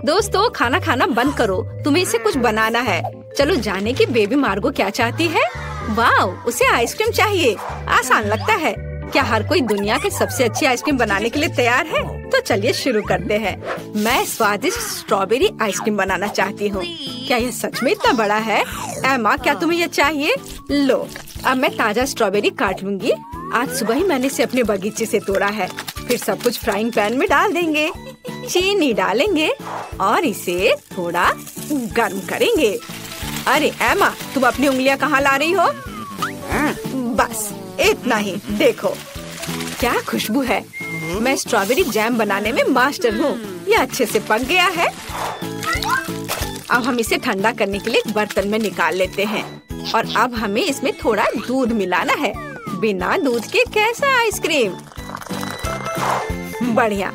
दोस्तों खाना खाना बंद करो, तुम्हें इसे कुछ बनाना है। चलो जाने की बेबी मार्गो क्या चाहती है। वाह, उसे आइसक्रीम चाहिए। आसान लगता है। क्या हर कोई दुनिया के सबसे अच्छी आइसक्रीम बनाने के लिए तैयार है? तो चलिए शुरू करते हैं। मैं स्वादिष्ट स्ट्रॉबेरी आइसक्रीम बनाना चाहती हूँ। क्या यह सच में इतना बड़ा है? एमा, क्या तुम्हें यह चाहिए? लो, अब मैं ताजा स्ट्रॉबेरी काट लूंगी। आज सुबह ही मैंने इसे अपने बगीचे से तोड़ा है। फिर सब कुछ फ्राइंग पैन में डाल देंगे, चीनी डालेंगे और इसे थोड़ा गर्म करेंगे। अरे एमा, तुम अपनी उंगलियां कहाँ ला रही हो? बस इतना ही। देखो क्या खुशबू है। मैं स्ट्रॉबेरी जैम बनाने में मास्टर हूँ। ये अच्छे से पक गया है। अब हम इसे ठंडा करने के लिए एक बर्तन में निकाल लेते हैं और अब हमें इसमें थोड़ा दूध मिलाना है। बिना दूध के कैसा आइसक्रीम? बढ़िया।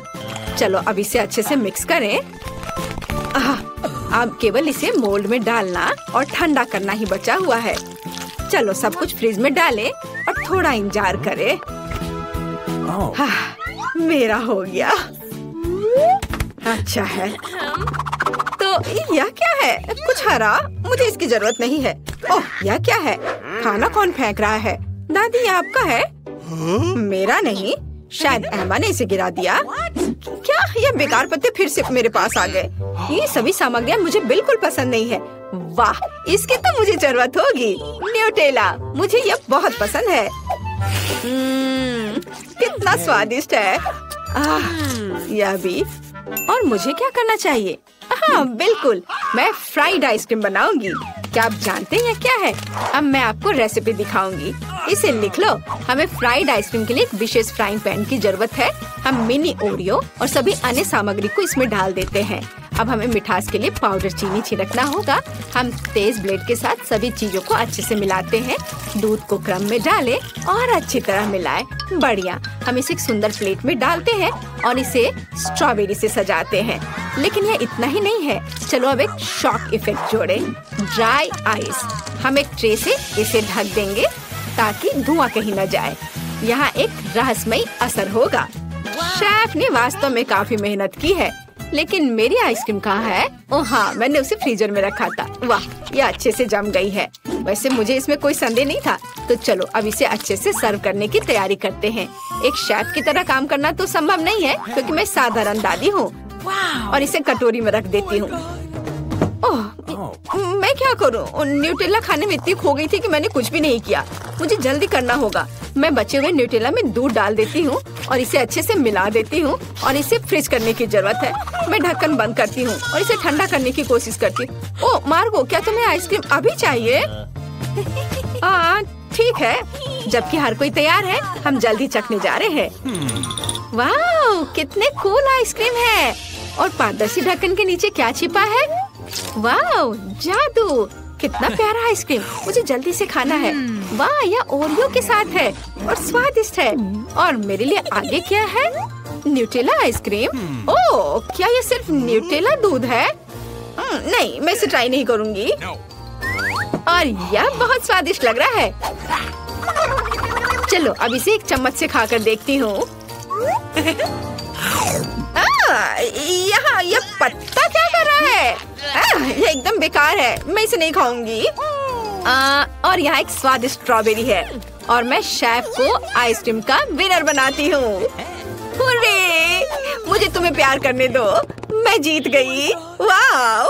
चलो अब इसे अच्छे से मिक्स करें। अब केवल इसे मोल्ड में डालना और ठंडा करना ही बचा हुआ है। चलो सब कुछ फ्रिज में डालें और थोड़ा इंतजार करें। मेरा हो गया। अच्छा है। तो यह क्या है? कुछ हरा? मुझे इसकी जरूरत नहीं है। ओह, यह क्या है? खाना कौन फेंक रहा है? दादी, ये आपका है? मेरा नहीं, शायद एमा ने इसे गिरा दिया। क्या ये बेकार पत्ते फिर से मेरे पास आ गए? ये सभी सामग्रियाँ मुझे बिल्कुल पसंद नहीं है। वाह, इसकी तो मुझे जरूरत होगी। न्यूटेला, मुझे यह बहुत पसंद है। कितना स्वादिष्ट है। यह भी। और मुझे क्या करना चाहिए? हाँ बिल्कुल, मैं फ्राइड आइसक्रीम बनाऊंगी। क्या आप जानते हैं क्या है? अब मैं आपको रेसिपी दिखाऊंगी। इसे लिख लो। हमें फ्राइड आइसक्रीम के लिए एक विशेष फ्राइंग पैन की जरूरत है। हम मिनी ओरियो और सभी अन्य सामग्री को इसमें डाल देते हैं। अब हमें मिठास के लिए पाउडर चीनी छिड़कना होगा। हम तेज ब्लेड के साथ सभी चीजों को अच्छे से मिलाते हैं। दूध को क्रम में डालें और अच्छी तरह मिलाएं। बढ़िया। हम इसे एक सुंदर प्लेट में डालते हैं और इसे स्ट्रॉबेरी से सजाते हैं। लेकिन यह इतना ही नहीं है। चलो अब एक शॉक इफेक्ट जोड़ें। Dry ice. हम एक ट्रे से इसे ढक देंगे ताकि धुआं कहीं न जाए। यहाँ एक रहस्यमयी असर होगा। शेफ ने वास्तव में काफी मेहनत की है। लेकिन मेरी आइसक्रीम कहाँ है? ओह हाँ, मैंने उसे फ्रीजर में रखा था। वाह, ये अच्छे से जम गई है। वैसे मुझे इसमें कोई संदेह नहीं था। तो चलो अब इसे अच्छे से सर्व करने की तैयारी करते हैं। एक शेफ की तरह काम करना तो संभव नहीं है क्योंकि मैं साधारण दादी हूँ। और इसे कटोरी में रख देती हूँ। ओह, मैं क्या करूँ? न्यूटेला खाने में इतनी खो गई थी कि मैंने कुछ भी नहीं किया। मुझे जल्दी करना होगा। मैं बचे हुए न्यूटेला में दूध डाल देती हूँ और इसे अच्छे से मिला देती हूँ और इसे फ्रीज करने की जरूरत है। मैं ढक्कन बंद करती हूँ और इसे ठंडा करने की कोशिश करती हूँ। ओह मार्गो, क्या तुम्हें आइसक्रीम अभी चाहिए? ठीक है। जबकि हर कोई तैयार है, हम जल्दी चखने जा रहे हैं। वाह, कितने कूल आइसक्रीम है। और पारदर्शी ढक्कन के नीचे क्या छिपा है? वाह, जादू। कितना प्यारा आइसक्रीम। मुझे जल्दी से खाना है। वाह, यह ओरियो के साथ है और स्वादिष्ट है। और मेरे लिए आगे क्या है? Nutella ice cream. ओह, क्या ये सिर्फ न्यूटेला दूध है? नहीं, मैं इसे ट्राई नहीं करूँगी। और यह बहुत स्वादिष्ट लग रहा है। चलो अब इसे एक चम्मच से खाकर देखती हूँ। यहाँ यह पत्ता क्या कर रहा है? यह एकदम बेकार है। मैं इसे नहीं खाऊंगी। और यहाँ एक स्वादिष्ट स्ट्रॉबेरी है और मैं शेफ को आइसक्रीम का विनर बनाती हूँ। हुर्रे! मुझे तुम्हें प्यार करने दो। मैं जीत गई। वाह!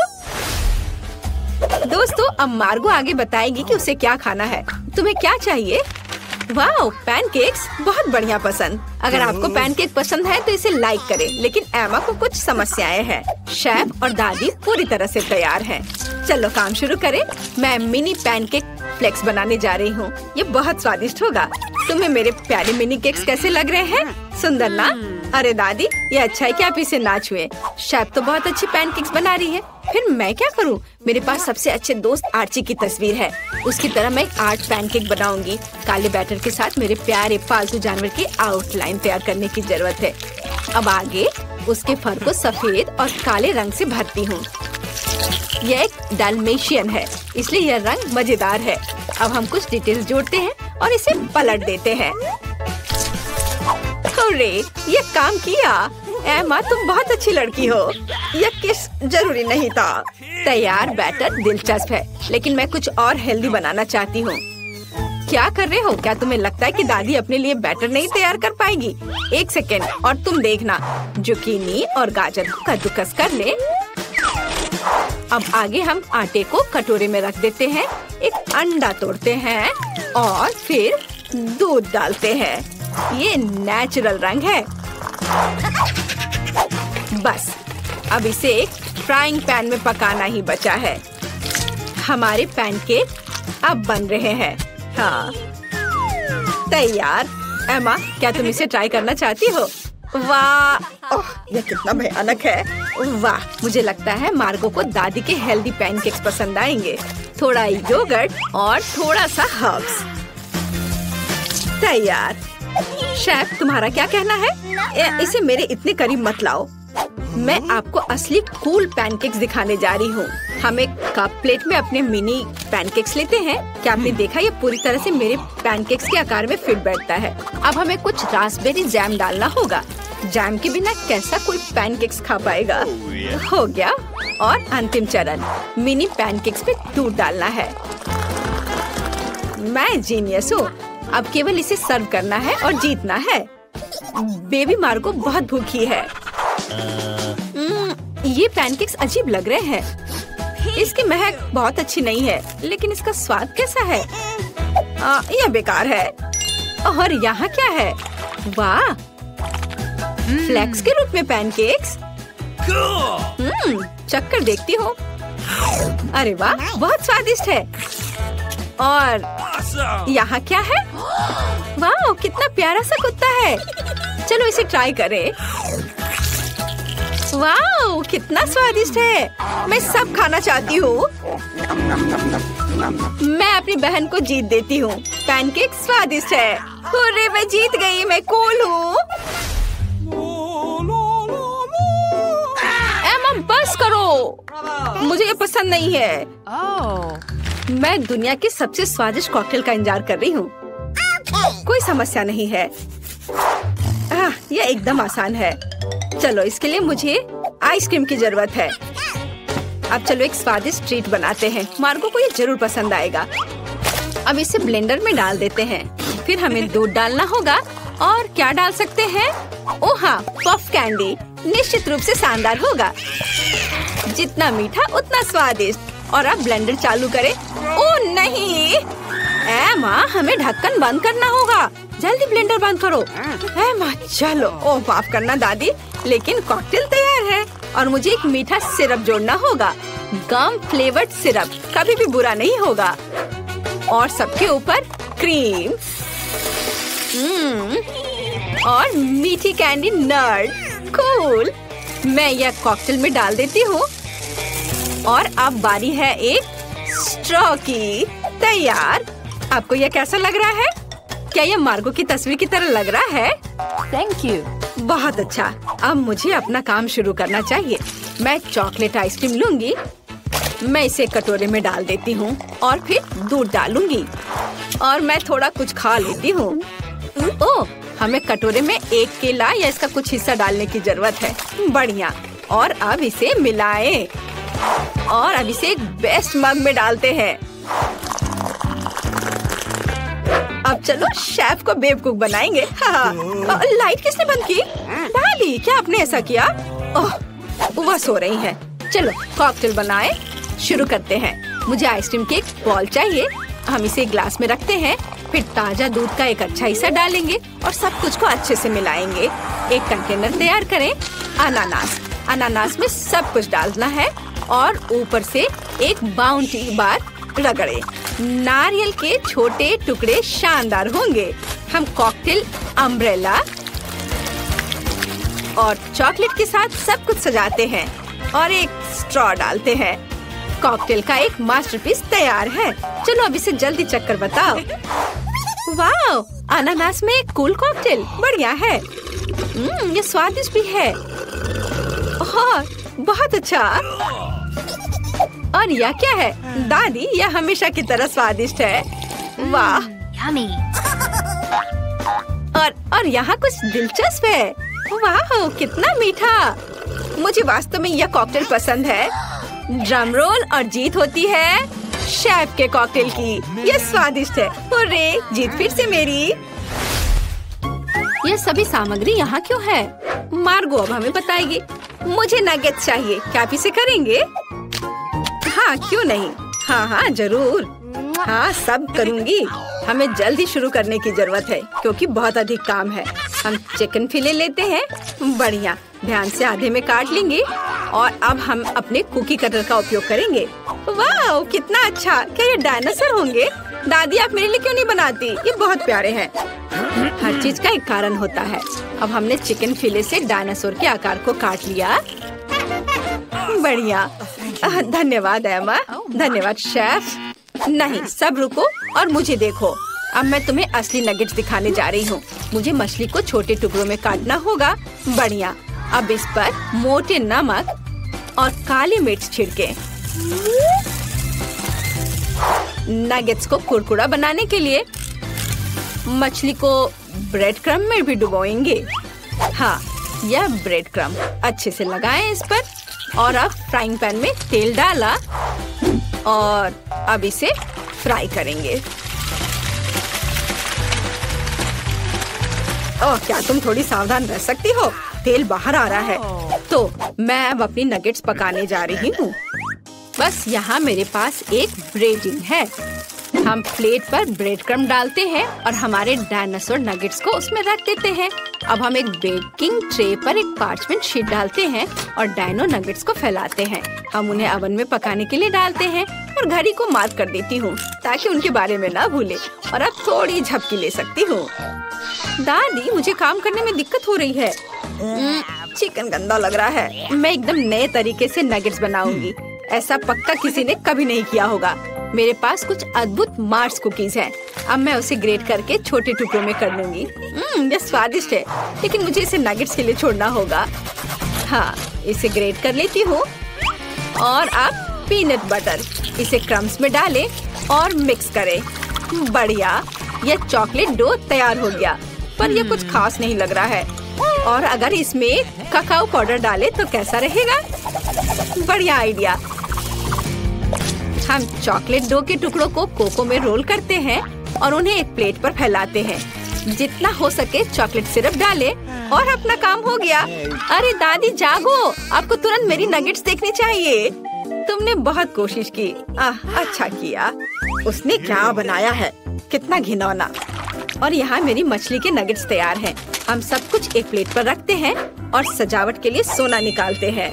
दोस्तों, अब मार्गो आगे बताएगी कि उसे क्या खाना है। तुम्हें क्या चाहिए? वाह, पैनकेक्स बहुत बढ़िया पसंद। अगर आपको पैनकेक पसंद है तो इसे लाइक करें। लेकिन एमा को कुछ समस्याएं हैं। शेफ और दादी पूरी तरह से तैयार हैं। चलो काम शुरू करें। मैं मिनी पैनकेक फ्लेक्स बनाने जा रही हूँ। ये बहुत स्वादिष्ट होगा। तुम्हें मेरे प्यारे मिनी केक्स कैसे लग रहे हैं? सुंदर ना? अरे दादी, ये अच्छा है कि आप इसे ना छुए। शेफ तो बहुत अच्छी पैनकेक्स बना रही है। फिर मैं क्या करूँ? मेरे पास सबसे अच्छे दोस्त आर्ची की तस्वीर है। उसकी तरह मैं एक आर्ट पैनकेक बनाऊंगी। काले बैटर के साथ मेरे प्यारे पालतू जानवर की आउटलाइन तैयार करने की जरूरत है। अब आगे उसके फर को सफेद और काले रंग से भरती हूँ। यह एक डाल्मेशियन है, इसलिए यह रंग मजेदार है। अब हम कुछ डिटेल्स जोड़ते हैं और इसे पलट देते हैं। अरे, ये काम किया। एमा, तुम बहुत अच्छी लड़की हो। यह किस जरूरी नहीं था। तैयार बैटर दिलचस्प है, लेकिन मैं कुछ और हेल्दी बनाना चाहती हूँ। क्या कर रहे हो? क्या तुम्हें लगता है कि दादी अपने लिए बैटर नहीं तैयार कर पाएगी? एक सेकेंड और तुम देखना। जुकीनी और गाजर को कद्दूकस कर ले। अब आगे हम आटे को कटोरे में रख देते हैं, एक अंडा तोड़ते हैं और फिर दूध डालते हैं। ये नेचुरल रंग है। बस अब इसे एक फ्राइंग पैन में पकाना ही बचा है। हमारे पैनकेक अब बन रहे हैं। हाँ, तैयार। एमा, क्या तुम इसे ट्राई करना चाहती हो? वाह, ओह, यह कितना भयानक है। वाह, मुझे लगता है मार्गो को दादी के हेल्दी पैनकेक्स पसंद आएंगे। थोड़ा योगर्ट और थोड़ा सा हर्ब्स। तैयार। शेफ, तुम्हारा क्या कहना है? इसे मेरे इतने करीब मत लाओ। मैं आपको असली कूल पैनकेक्स दिखाने जा रही हूँ। हम एक कप प्लेट में अपने मिनी पैनकेक्स लेते हैं। क्या आपने देखा? ये पूरी तरह से मेरे पैनकेक्स के आकार में फिट बैठता है। अब हमें कुछ रास्पबेरी जैम डालना होगा। जैम के बिना कैसा कोई पैनकेक्स खा पाएगा? हो गया। और अंतिम चरण, मिनी पैनकेक्स पे दूध डालना है। मैं जीनियस हूँ। अब केवल इसे सर्व करना है और जीतना है। बेबी मार्गो बहुत भूखी है। ये पैनकेक्स अजीब लग रहे हैं। इसकी महक बहुत अच्छी नहीं है, लेकिन इसका स्वाद कैसा है? यह बेकार है। और यहाँ क्या है? वाह, फ्लेक्स के रूप में पैनकेक्स। चक्कर देखती हूँ। अरे वाह, बहुत स्वादिष्ट है। और यहाँ क्या है? वाह, कितना प्यारा सा कुत्ता है। चलो इसे ट्राई करें। वाह, कितना स्वादिष्ट है। मैं सब खाना चाहती हूँ। मैं अपनी बहन को जीत देती हूँ। पैनकेक स्वादिष्ट है। हुर्रे, मैं जीत गई। मैं कूल हूँ। एमा, बस करो। मुझे ये पसंद नहीं है। मैं दुनिया के सबसे स्वादिष्ट कॉकटेल का इंतजार कर रही हूँ। कोई समस्या नहीं है। यह एकदम आसान है। चलो, इसके लिए मुझे आइसक्रीम की जरूरत है। अब चलो एक स्वादिष्ट ट्रीट बनाते हैं। मार्गो को ये जरूर पसंद आएगा। अब इसे ब्लेंडर में डाल देते हैं। फिर हमें दूध डालना होगा। और क्या डाल सकते हैं? ओह हाँ, पफ कैंडी। निश्चित रूप से शानदार होगा। जितना मीठा उतना स्वादिष्ट। और अब ब्लेंडर चालू करें। ओह नहीं, एमा, हमें ढक्कन बंद करना होगा। जल्दी ब्लेंडर बंद करो। एमा, चलो। ओह, माफ करना दादी, लेकिन कॉकटेल तैयार है। और मुझे एक मीठा सिरप जोड़ना होगा। गम फ्लेवर्ड सिरप कभी भी बुरा नहीं होगा। और सबके ऊपर क्रीम और मीठी कैंडी नट। कूल। मैं यह कॉकटेल में डाल देती हूँ। और अब बारी है एक स्ट्रॉ की। तैयार। आपको यह कैसा लग रहा है? क्या यह मार्गो की तस्वीर की तरह लग रहा है? Thank you. बहुत अच्छा। अब मुझे अपना काम शुरू करना चाहिए। मैं चॉकलेट आइसक्रीम लूंगी। मैं इसे कटोरे में डाल देती हूँ और फिर दूध डालूंगी। और मैं थोड़ा कुछ खा लेती हूँ। ओह, हमें कटोरे में एक केला या इसका कुछ हिस्सा डालने की जरूरत है। बढ़िया। और अब इसे मिलाएं। और अब इसे एक बेस्ट मग में डालते हैं। अब चलो शेफ को बेवकूफ बनाएंगे। हाँ, लाइट किसने बंद की? डाली, क्या आपने ऐसा किया? ओह, वह सो रही है। चलो कॉकटेल बनाए शुरू करते हैं। मुझे आइसक्रीम की एक बॉल चाहिए। हम इसे ग्लास में रखते हैं। फिर ताजा दूध का एक अच्छा हिस्सा डालेंगे और सब कुछ को अच्छे से मिलाएंगे। एक कंटेनर तैयार करें। अनानास में सब कुछ डालना है और ऊपर से एक बाउंटी बार रगड़े। नारियल के छोटे टुकड़े शानदार होंगे। हम कॉकटेल अम्ब्रेला और चॉकलेट के साथ सब कुछ सजाते हैं और एक स्ट्रॉ डालते हैं। कॉकटेल का एक मास्टरपीस तैयार है। चलो अब इसे जल्दी चक्कर बताओ। वाह, अनानास में एक कूल कॉकटेल। बढ़िया है। ये स्वादिष्ट भी है। बहुत अच्छा। और यह क्या है? दादी, यह हमेशा की तरह स्वादिष्ट है। वाह। और यहाँ कुछ दिलचस्प है। वाह, कितना मीठा। मुझे वास्तव में यह कॉकटेल पसंद है। ड्रम रोल और जीत होती है शेफ के कॉकटेल की। यह स्वादिष्ट है। हुर्रे, जीत फिर से मेरी। यह सभी सामग्री यहाँ क्यों है? मार्गो अब हमें बताएगी। मुझे नगेट्स चाहिए। क्या आप इसे करेंगे? हाँ, क्यों नहीं। हाँ, जरूर। हाँ, सब करूँगी। हमें जल्दी शुरू करने की जरूरत है क्योंकि बहुत अधिक काम है। हम चिकन फिले लेते हैं। बढ़िया, ध्यान से आधे में काट लेंगे और अब हम अपने कुकी कटर का उपयोग करेंगे। वाह, कितना अच्छा। क्या ये डायनासोर होंगे? दादी, आप मेरे लिए क्यों नहीं बनाती? ये बहुत प्यारे हैं। हर चीज का एक कारण होता है। अब हमने चिकन फिले से डायनासोर के आकार को काट लिया। बढ़िया, धन्यवाद एमा। धन्यवाद शेफ। नहीं, सब रुको और मुझे देखो। अब मैं तुम्हें असली नगेट्स दिखाने जा रही हूँ। मुझे मछली को छोटे टुकड़ों में काटना होगा। बढ़िया, अब इस पर मोटे नमक और काली मिर्च छिड़के। नगेट्स को कुरकुरा बनाने के लिए मछली को ब्रेड क्रम में भी डुबोएंगे। हाँ, यह ब्रेड क्रम अच्छे से लगाएं इस पर और अब फ्राइंग पैन में तेल डाला और अब इसे फ्राई करेंगे। ओह, क्या तुम थोड़ी सावधान रह सकती हो? तेल बाहर आ रहा है। तो मैं अब अपनी नगेट्स पकाने जा रही हूँ। बस यहाँ मेरे पास एक ब्रेडिंग है। हम प्लेट पर ब्रेड क्रम डालते हैं और हमारे डायनासोर नगेट्स को उसमें रख देते हैं। अब हम एक बेकिंग ट्रे पर एक पार्चमेंट शीट डालते हैं और डायनो नगेट्स को फैलाते हैं। हम उन्हें ओवन में पकाने के लिए डालते हैं और घड़ी को मार्क कर देती हूँ ताकि उनके बारे में ना भूले। और अब थोड़ी झपकी ले सकती हूँ। दादी, मुझे काम करने में दिक्कत हो रही है। चिकन गंदा लग रहा है। मैं एकदम नए तरीके से नगेट्स बनाऊंगी। ऐसा पक्का किसी ने कभी नहीं किया होगा। मेरे पास कुछ अद्भुत मार्स कुकीज हैं। अब मैं उसे ग्रेट करके छोटे टुकड़ों में कर लूंगी। यह स्वादिष्ट है, लेकिन मुझे इसे नगेट्स के लिए छोड़ना होगा। हाँ, इसे ग्रेट कर लेती हूँ और अब पीनट बटर। इसे क्रम्स में डालें और मिक्स करें। बढ़िया, यह चॉकलेट डो तैयार हो गया, पर यह कुछ खास नहीं लग रहा है। और अगर इसमें ककाओ पाउडर डालें तो कैसा रहेगा? बढ़िया आइडिया। हम चॉकलेट डो के टुकड़ों को कोको में रोल करते हैं और उन्हें एक प्लेट पर फैलाते हैं। जितना हो सके चॉकलेट सिरप डालें और अपना काम हो गया। अरे दादी, जागो, आपको तुरंत मेरी नगेट्स देखनी चाहिए। तुमने बहुत कोशिश की। अच्छा किया। उसने क्या बनाया है? कितना घिनौना। और यहाँ मेरी मछली के नगेट्स तैयार हैं। हम सब कुछ एक प्लेट पर रखते हैं और सजावट के लिए सोना निकालते हैं।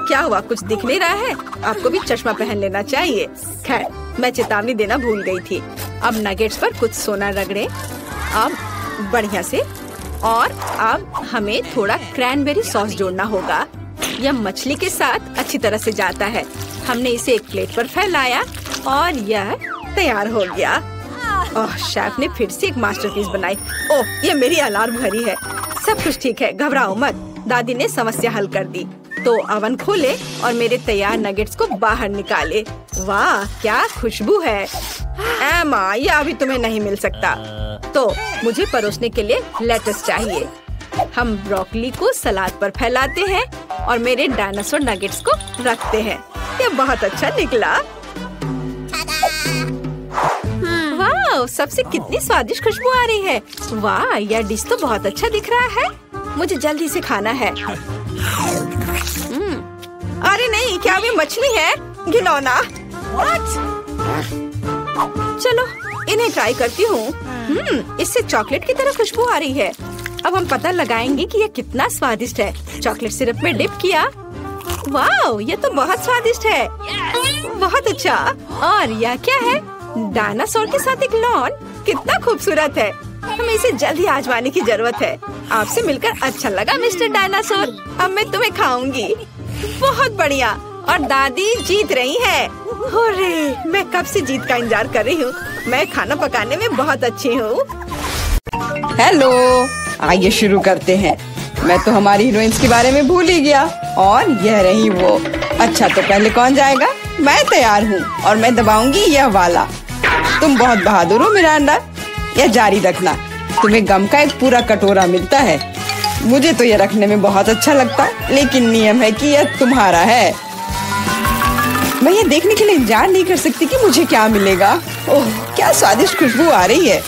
क्या हुआ? कुछ दिख नहीं रहा है? आपको भी चश्मा पहन लेना चाहिए। खैर, मैं चेतावनी देना भूल गई थी। अब नगेट्स पर कुछ सोना रगड़े। अब बढ़िया से। और अब हमें थोड़ा क्रैनबेरी सॉस जोड़ना होगा। यह मछली के साथ अच्छी तरह से जाता है। हमने इसे एक प्लेट पर फैलाया और यह तैयार हो गया। ओह, शेफ ने फिर से एक मास्टरपीस बनाई। ओह, ये मेरी अलार्म घड़ी है। सब कुछ ठीक है, घबराओ मत। दादी ने समस्या हल कर दी। तो ओवन खोले और मेरे तैयार नगेट्स को बाहर निकाले। वाह, क्या खुशबू है। एमा, यह अभी तुम्हें नहीं मिल सकता। तो मुझे परोसने के लिए लेटस चाहिए। हम ब्रोकली को सलाद पर फैलाते हैं और मेरे डायनासोर नगेट्स को रखते हैं। यह बहुत अच्छा निकला। वाह, सबसे कितनी स्वादिष्ट खुशबू आ रही है। वाह, यह डिश तो बहुत अच्छा दिख रहा है। मुझे जल्दी से खाना है। अरे नहीं, क्या ये मछली है? घिनौना। चलो, इन्हें ट्राई करती हूँ। इससे चॉकलेट की तरह खुशबू आ रही है। अब हम पता लगाएंगे कि यह कितना स्वादिष्ट है। चॉकलेट सिरप में डिप किया। वाह, यह तो बहुत स्वादिष्ट है। बहुत अच्छा। और यह क्या है? डायनासोर के साथ एक लॉन। कितना खूबसूरत है। हमें इसे जल्दी आजमाने की जरूरत है। आपसे मिलकर अच्छा लगा मिस्टर डायनासोर। अब मैं तुम्हें खाऊंगी। बहुत बढ़िया। और दादी जीत रही है। अरे, मैं कब से जीत का इंतजार कर रही हूँ। मैं खाना पकाने में बहुत अच्छी हूँ। हेलो, आइए शुरू करते हैं। मैं तो हमारी हीरोइंस के बारे में भूल ही गया। और यह रही वो। अच्छा, तो पहले कौन जाएगा? मैं तैयार हूँ और मैं दबाऊंगी यह वाला। तुम बहुत बहादुर हो मिरांडा। यह जारी रखना। तुम्हें गम का एक पूरा कटोरा मिलता है। मुझे तो ये रखने में बहुत अच्छा लगता, लेकिन नियम है कि यह तुम्हारा है। मैं ये देखने के लिए इंतजार नहीं कर सकती कि मुझे क्या मिलेगा। ओह, क्या स्वादिष्ट खुशबू आ रही है।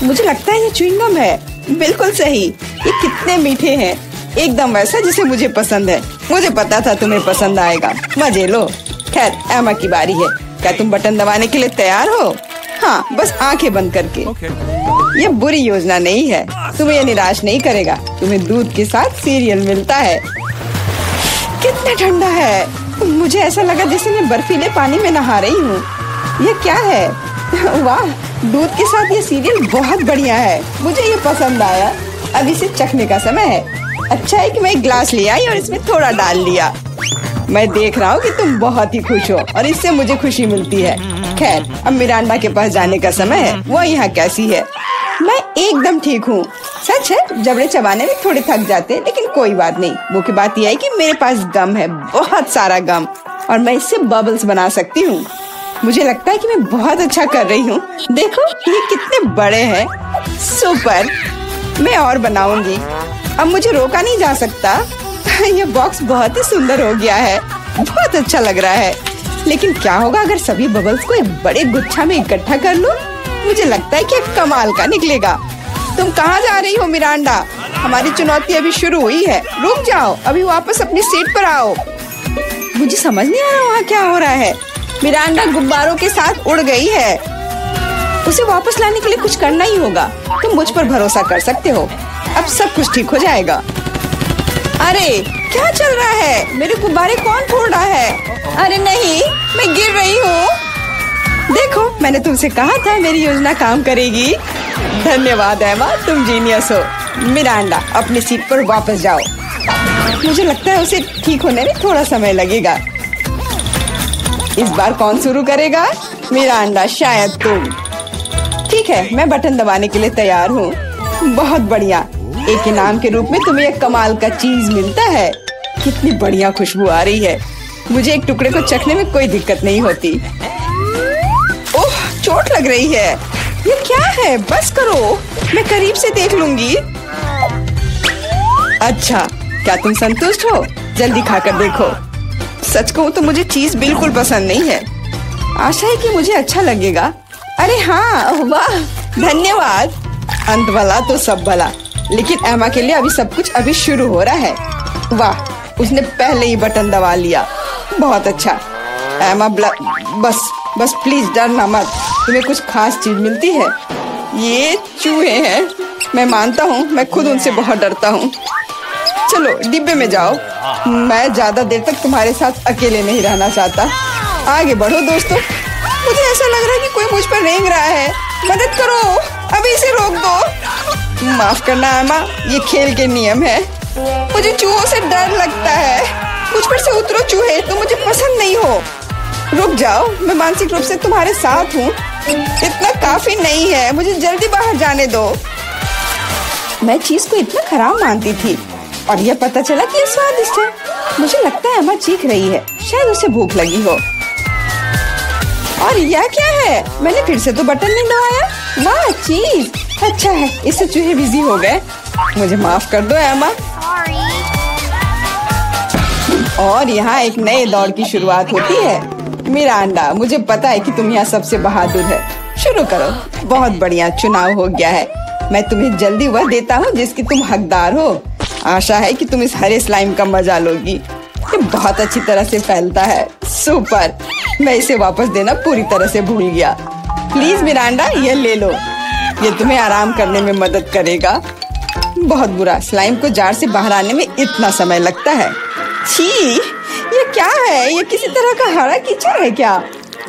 मुझे लगता है ये च्युइंगम है। बिल्कुल सही। ये कितने मीठे हैं, एकदम वैसा जिसे मुझे पसंद है। मुझे पता था तुम्हें पसंद आएगा। मजे लो। खैर, एमा की बारी है। क्या तुम बटन दबाने के लिए तैयार हो? हाँ, बस आंखें बंद करके। ये बुरी योजना नहीं है, तुम्हें ये निराश नहीं करेगा। तुम्हें दूध के साथ सीरियल मिलता है। कितना ठंडा है। मुझे ऐसा लगा जैसे मैं बर्फीले पानी में नहा रही हूँ। ये क्या है? वाह, दूध के साथ ये सीरियल बहुत बढ़िया है। मुझे ये पसंद आया। अब इसे चखने का समय है। अच्छा है कि मैं एक ग्लास ले आई और इसमें थोड़ा डाल लिया। मैं देख रहा हूँ कि तुम बहुत ही खुश हो और इससे मुझे खुशी मिलती है। खैर, अब मिरांडा के पास जाने का समय है। वो यहाँ कैसी है? मैं एकदम ठीक हूँ। सच है, जबड़े चबाने में थोड़े थक जाते हैं, लेकिन कोई बात नहीं। मुख्य बात यह है कि मेरे पास गम है, बहुत सारा गम, और मैं इससे बबल्स बना सकती हूँ। मुझे लगता है कि मैं बहुत अच्छा कर रही हूँ। देखो, ये कितने बड़े हैं। सुपर। मैं और बनाऊंगी। अब मुझे रोका नहीं जा सकता। ये बॉक्स बहुत ही सुंदर हो गया है। बहुत अच्छा लग रहा है। लेकिन क्या होगा अगर सभी बबल्स को एक बड़े गुच्छा में इकट्ठा कर लूं? मुझे लगता है कि कमाल का निकलेगा। तुम कहाँ जा रही हो मिरांडा? हमारी चुनौती अभी शुरू हुई है। रुक जाओ, अभी वापस अपनी सीट पर आओ। मुझे समझ नहीं आ रहा वहाँ क्या हो रहा है। मिरांडा गुब्बारों के साथ उड़ गई है। उसे वापस लाने के लिए कुछ करना ही होगा। तुम मुझ पर भरोसा कर सकते हो। अब सब कुछ ठीक हो जाएगा। अरे, क्या चल रहा है? मेरे गुब्बारे कौन फोड़ रहा है? अरे नहीं, मैं गिर रही हूँ। देखो, मैंने तुमसे कहा था मेरी योजना काम करेगी। धन्यवाद एमा, तुम जीनियस हो। मिरांडा, अपनी सीट पर वापस जाओ। मुझे लगता है उसे ठीक होने में थोड़ा समय लगेगा। इस बार कौन शुरू करेगा? मिरांडा, शायद तुम। ठीक है, मैं बटन दबाने के लिए तैयार हूँ। बहुत बढ़िया। एक इनाम के रूप में तुम्हें एक कमाल का चीज मिलता है। कितनी बढ़िया खुशबू आ रही है। मुझे एक टुकड़े को चखने में कोई दिक्कत नहीं होती। ओह, चोट लग रही है। ये क्या है? बस करो, मैं करीब से देख लूंगी। अच्छा, क्या तुम संतुष्ट हो? जल्दी खाकर देखो। सच कहूँ तो मुझे चीज बिल्कुल पसंद नहीं है। आशा है कि मुझे अच्छा लगेगा। अरे हाँ, वाह, धन्यवाद। अंत भला तो सब भला। लेकिन एमा के लिए अभी सब कुछ अभी शुरू हो रहा है। वाह, उसने पहले ही बटन दबा लिया। बहुत अच्छा। एमा, बस प्लीज डरना मत। तुम्हें कुछ खास चीज मिलती है। ये चूहे हैं। मैं मानता हूँ, मैं खुद उनसे बहुत डरता हूँ। चलो डिब्बे में जाओ। मैं ज्यादा देर तक तुम्हारे साथ अकेले नहीं रहना चाहता। आगे बढ़ो दोस्तों। मुझे ऐसा लग रहा है कि कोई मुझ पर रेंग रहा है। मदद करो, अभी इसे रोक दो। माफ करना एमा, ये खेल के नियम है। मुझे चूहों से डर लगता है। मुझ पर से उतरो चूहे, तुम मुझे पसंद नहीं हो। रुक जाओ, मैं मानसिक रूप से तुम्हारे साथ हूँ। इतना काफी नहीं है, मुझे जल्दी बाहर जाने दो। मैं चीज को इतना खराब मानती थी और यह पता चला कि ये स्वादिष्ट है। मुझे लगता है एमा चीख रही है, शायद उसे भूख लगी हो। और यह क्या है? मैंने फिर से तो बटन नहीं दबाया। वाह, चीज। अच्छा है, इससे चूहे बिजी हो गए। मुझे माफ कर दो एमा। और यहाँ एक नए दौर की शुरुआत होती है। मिरांडा, मुझे पता है कि तुम यहाँ सबसे बहादुर है। शुरू करो। बहुत बढ़िया, चुनाव हो गया है। मैं तुम्हें जल्दी वह देता हूँ जिसकी तुम हकदार हो। आशा है कि तुम इस हरे स्लाइम का मजा लोगी। ये बहुत अच्छी तरह से फैलता है। सुपर। मैं इसे वापस देना पूरी तरह से भूल गया। प्लीज मिरांडा, ये ले लो। ये तुम्हें आराम करने में मदद करेगा। बहुत बुरा, स्लाइम को जार से बाहर आने में इतना समय लगता है। छी, ये क्या है? ये किसी तरह का हरा कीचड़ है क्या?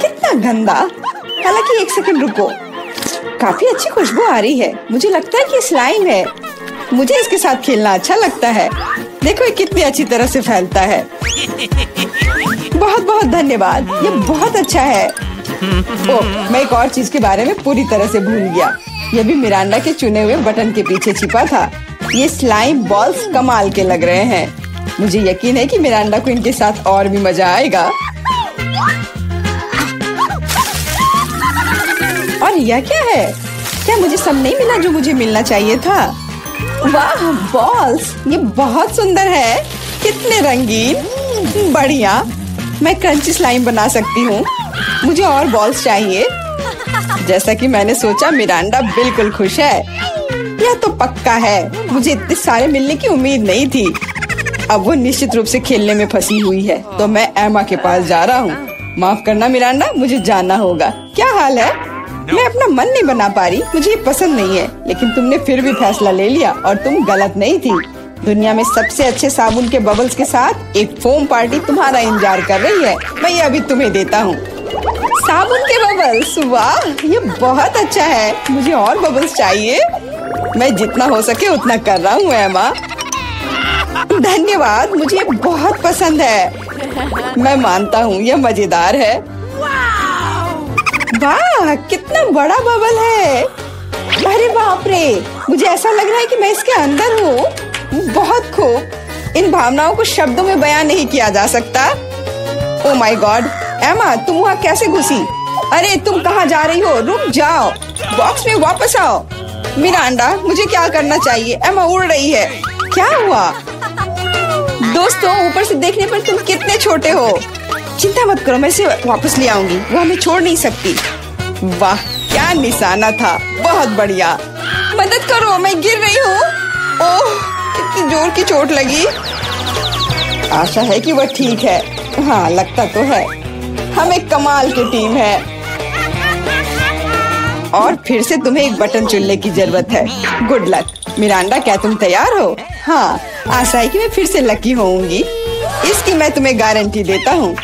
कितना गंदा। हालांकि एक सेकंड रुको, काफी अच्छी खुशबू आ रही है। मुझे लगता है कि स्लाइम है। मुझे इसके साथ खेलना अच्छा लगता है। देखो, ये कितनी अच्छी तरह से फैलता है। बहुत बहुत धन्यवाद, ये बहुत अच्छा है। ओह, मैं एक और चीज के बारे में पूरी तरह से भूल गया। ये भी मिरांडा के चुने हुए बटन के पीछे छिपा था। ये स्लाइम बॉल्स कमाल के लग रहे हैं। मुझे यकीन है कि मिरांडा को इनके साथ और भी मजा आएगा। और यह क्या है? क्या क्या मुझे सब नहीं मिला जो मुझे मिलना चाहिए था? वाह बॉल्स, ये बहुत सुंदर है। कितने रंगीन, बढ़िया। मैं क्रंची स्लाइम बना सकती हूँ। मुझे और बॉल्स चाहिए। जैसा कि मैंने सोचा, मिरांडा बिल्कुल खुश है। यह तो पक्का है, मुझे इतने सारे मिलने की उम्मीद नहीं थी। अब वो निश्चित रूप से खेलने में फंसी हुई है, तो मैं एमा के पास जा रहा हूँ। माफ करना मिरांडा, मुझे जाना होगा। क्या हाल है? मैं अपना मन नहीं बना पा रही, मुझे ये पसंद नहीं है। लेकिन तुमने फिर भी फैसला ले लिया और तुम गलत नहीं थी। दुनिया में सबसे अच्छे साबुन के बबल्स के साथ एक फोम पार्टी तुम्हारा इंतजार कर रही है। मैं ये अभी तुम्हें देता हूँ। साबुन के बबल्स, वाह ये बहुत अच्छा है। मुझे और बबल्स चाहिए। मैं जितना हो सके उतना कर रहा हूँ एमा। धन्यवाद, मुझे ये बहुत पसंद है। मैं मानता हूँ यह मजेदार है। वाह कितना बड़ा बबल है। अरे बाप रे, मुझे ऐसा लग रहा है कि मैं इसके अंदर हूँ। बहुत खूब। इन भावनाओं को शब्दों में बयां नहीं किया जा सकता। ओह माय गॉड, एमा तुम वहाँ कैसे घुसी? अरे तुम कहाँ जा रही हो? रुक जाओ, बॉक्स में वापस आओ। मिरांडा, मुझे क्या करना चाहिए? एमा उड़ रही है। क्या हुआ? दोस्तों, ऊपर से देखने पर तुम कितने छोटे हो। चिंता मत करो, मैं इसे वापस ले आऊंगी। वो हमें छोड़ नहीं सकती। वाह क्या निशाना था, बहुत बढ़िया। मदद करो, मैं गिर रही हूँ। ओह कितनी जोर की चोट लगी। आशा है कि वह ठीक है। हाँ लगता तो है। हम एक कमाल की टीम है। और फिर से तुम्हें एक बटन चुनने की जरूरत है। Good luck. मिरांडा, क्या तुम तैयार हो? हाँ, आशा है कि मैं फिर से लकी होऊंगी। इसकी मैं तुम्हें गारंटी देता हूँ।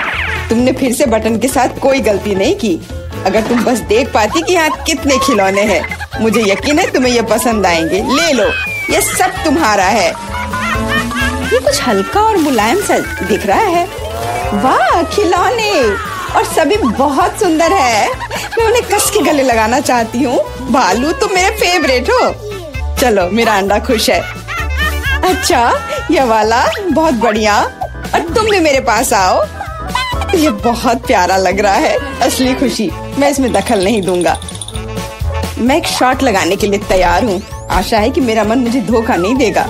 तुमने फिर से बटन के साथ कोई गलती नहीं की। अगर तुम बस देख पाती कि यहाँ कितने खिलौने हैं। मुझे यकीन है तुम्हें ये पसंद आएंगे। ले लो, ये सब तुम्हारा है। ये कुछ हल्का और मुलायम सा दिख रहा है। वाह खिलौने, और सभी बहुत सुंदर है। मैं उन्हें कस के गले लगाना चाहती हूँ। भालू तुम मेरे फेवरेट हो। चलो मिरांडा खुश है। अच्छा ये वाला बहुत बढ़िया। और तुम भी मेरे पास आओ। ये बहुत प्यारा लग रहा है। असली खुशी। मैं इसमें दखल नहीं दूंगा। मैं एक शॉट लगाने के लिए तैयार हूँ। आशा है कि मेरा मन मुझे धोखा नहीं देगा।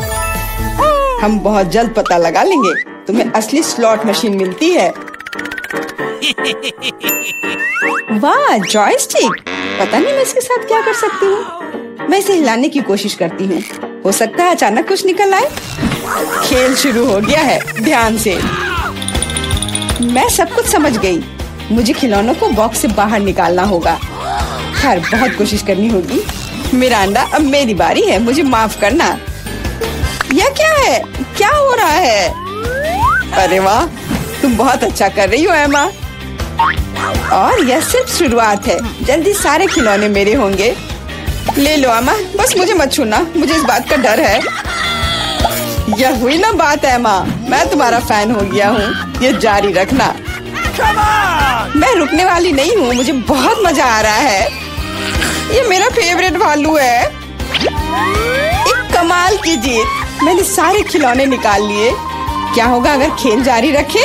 हम बहुत जल्द पता लगा लेंगे। तुम्हें असली स्लॉट मशीन मिलती है। वाह जॉयस्टिक। पता नहीं मैं इसके साथ क्या कर सकती हूँ। मैं इसे हिलाने की कोशिश करती हूँ। हो सकता है अचानक कुछ निकल आए। खेल शुरू हो गया है, ध्यान से। मैं सब कुछ समझ गई। मुझे खिलौनों को बॉक्स से बाहर निकालना होगा। खैर बहुत कोशिश करनी होगी। मिरांडा, अब मेरी बारी है, मुझे माफ करना। यह क्या है? क्या हो रहा है? अरे वाह, तुम बहुत अच्छा कर रही हो एमा। और यह सिर्फ शुरुआत है। जल्दी सारे खिलौने मेरे होंगे। ले लो एमा, बस मुझे मत छूना, मुझे इस बात का डर है। यह हुई ना बात एमा, मैं तुम्हारा फैन हो गया हूँ। ये जारी रखना। मैं रुकने वाली नहीं हूँ। मुझे बहुत मजा आ रहा है। ये मेरा फेवरेट भालू है। एक कमाल की जीत। मैंने सारे खिलौने निकाल लिए। क्या होगा अगर खेल जारी रखे?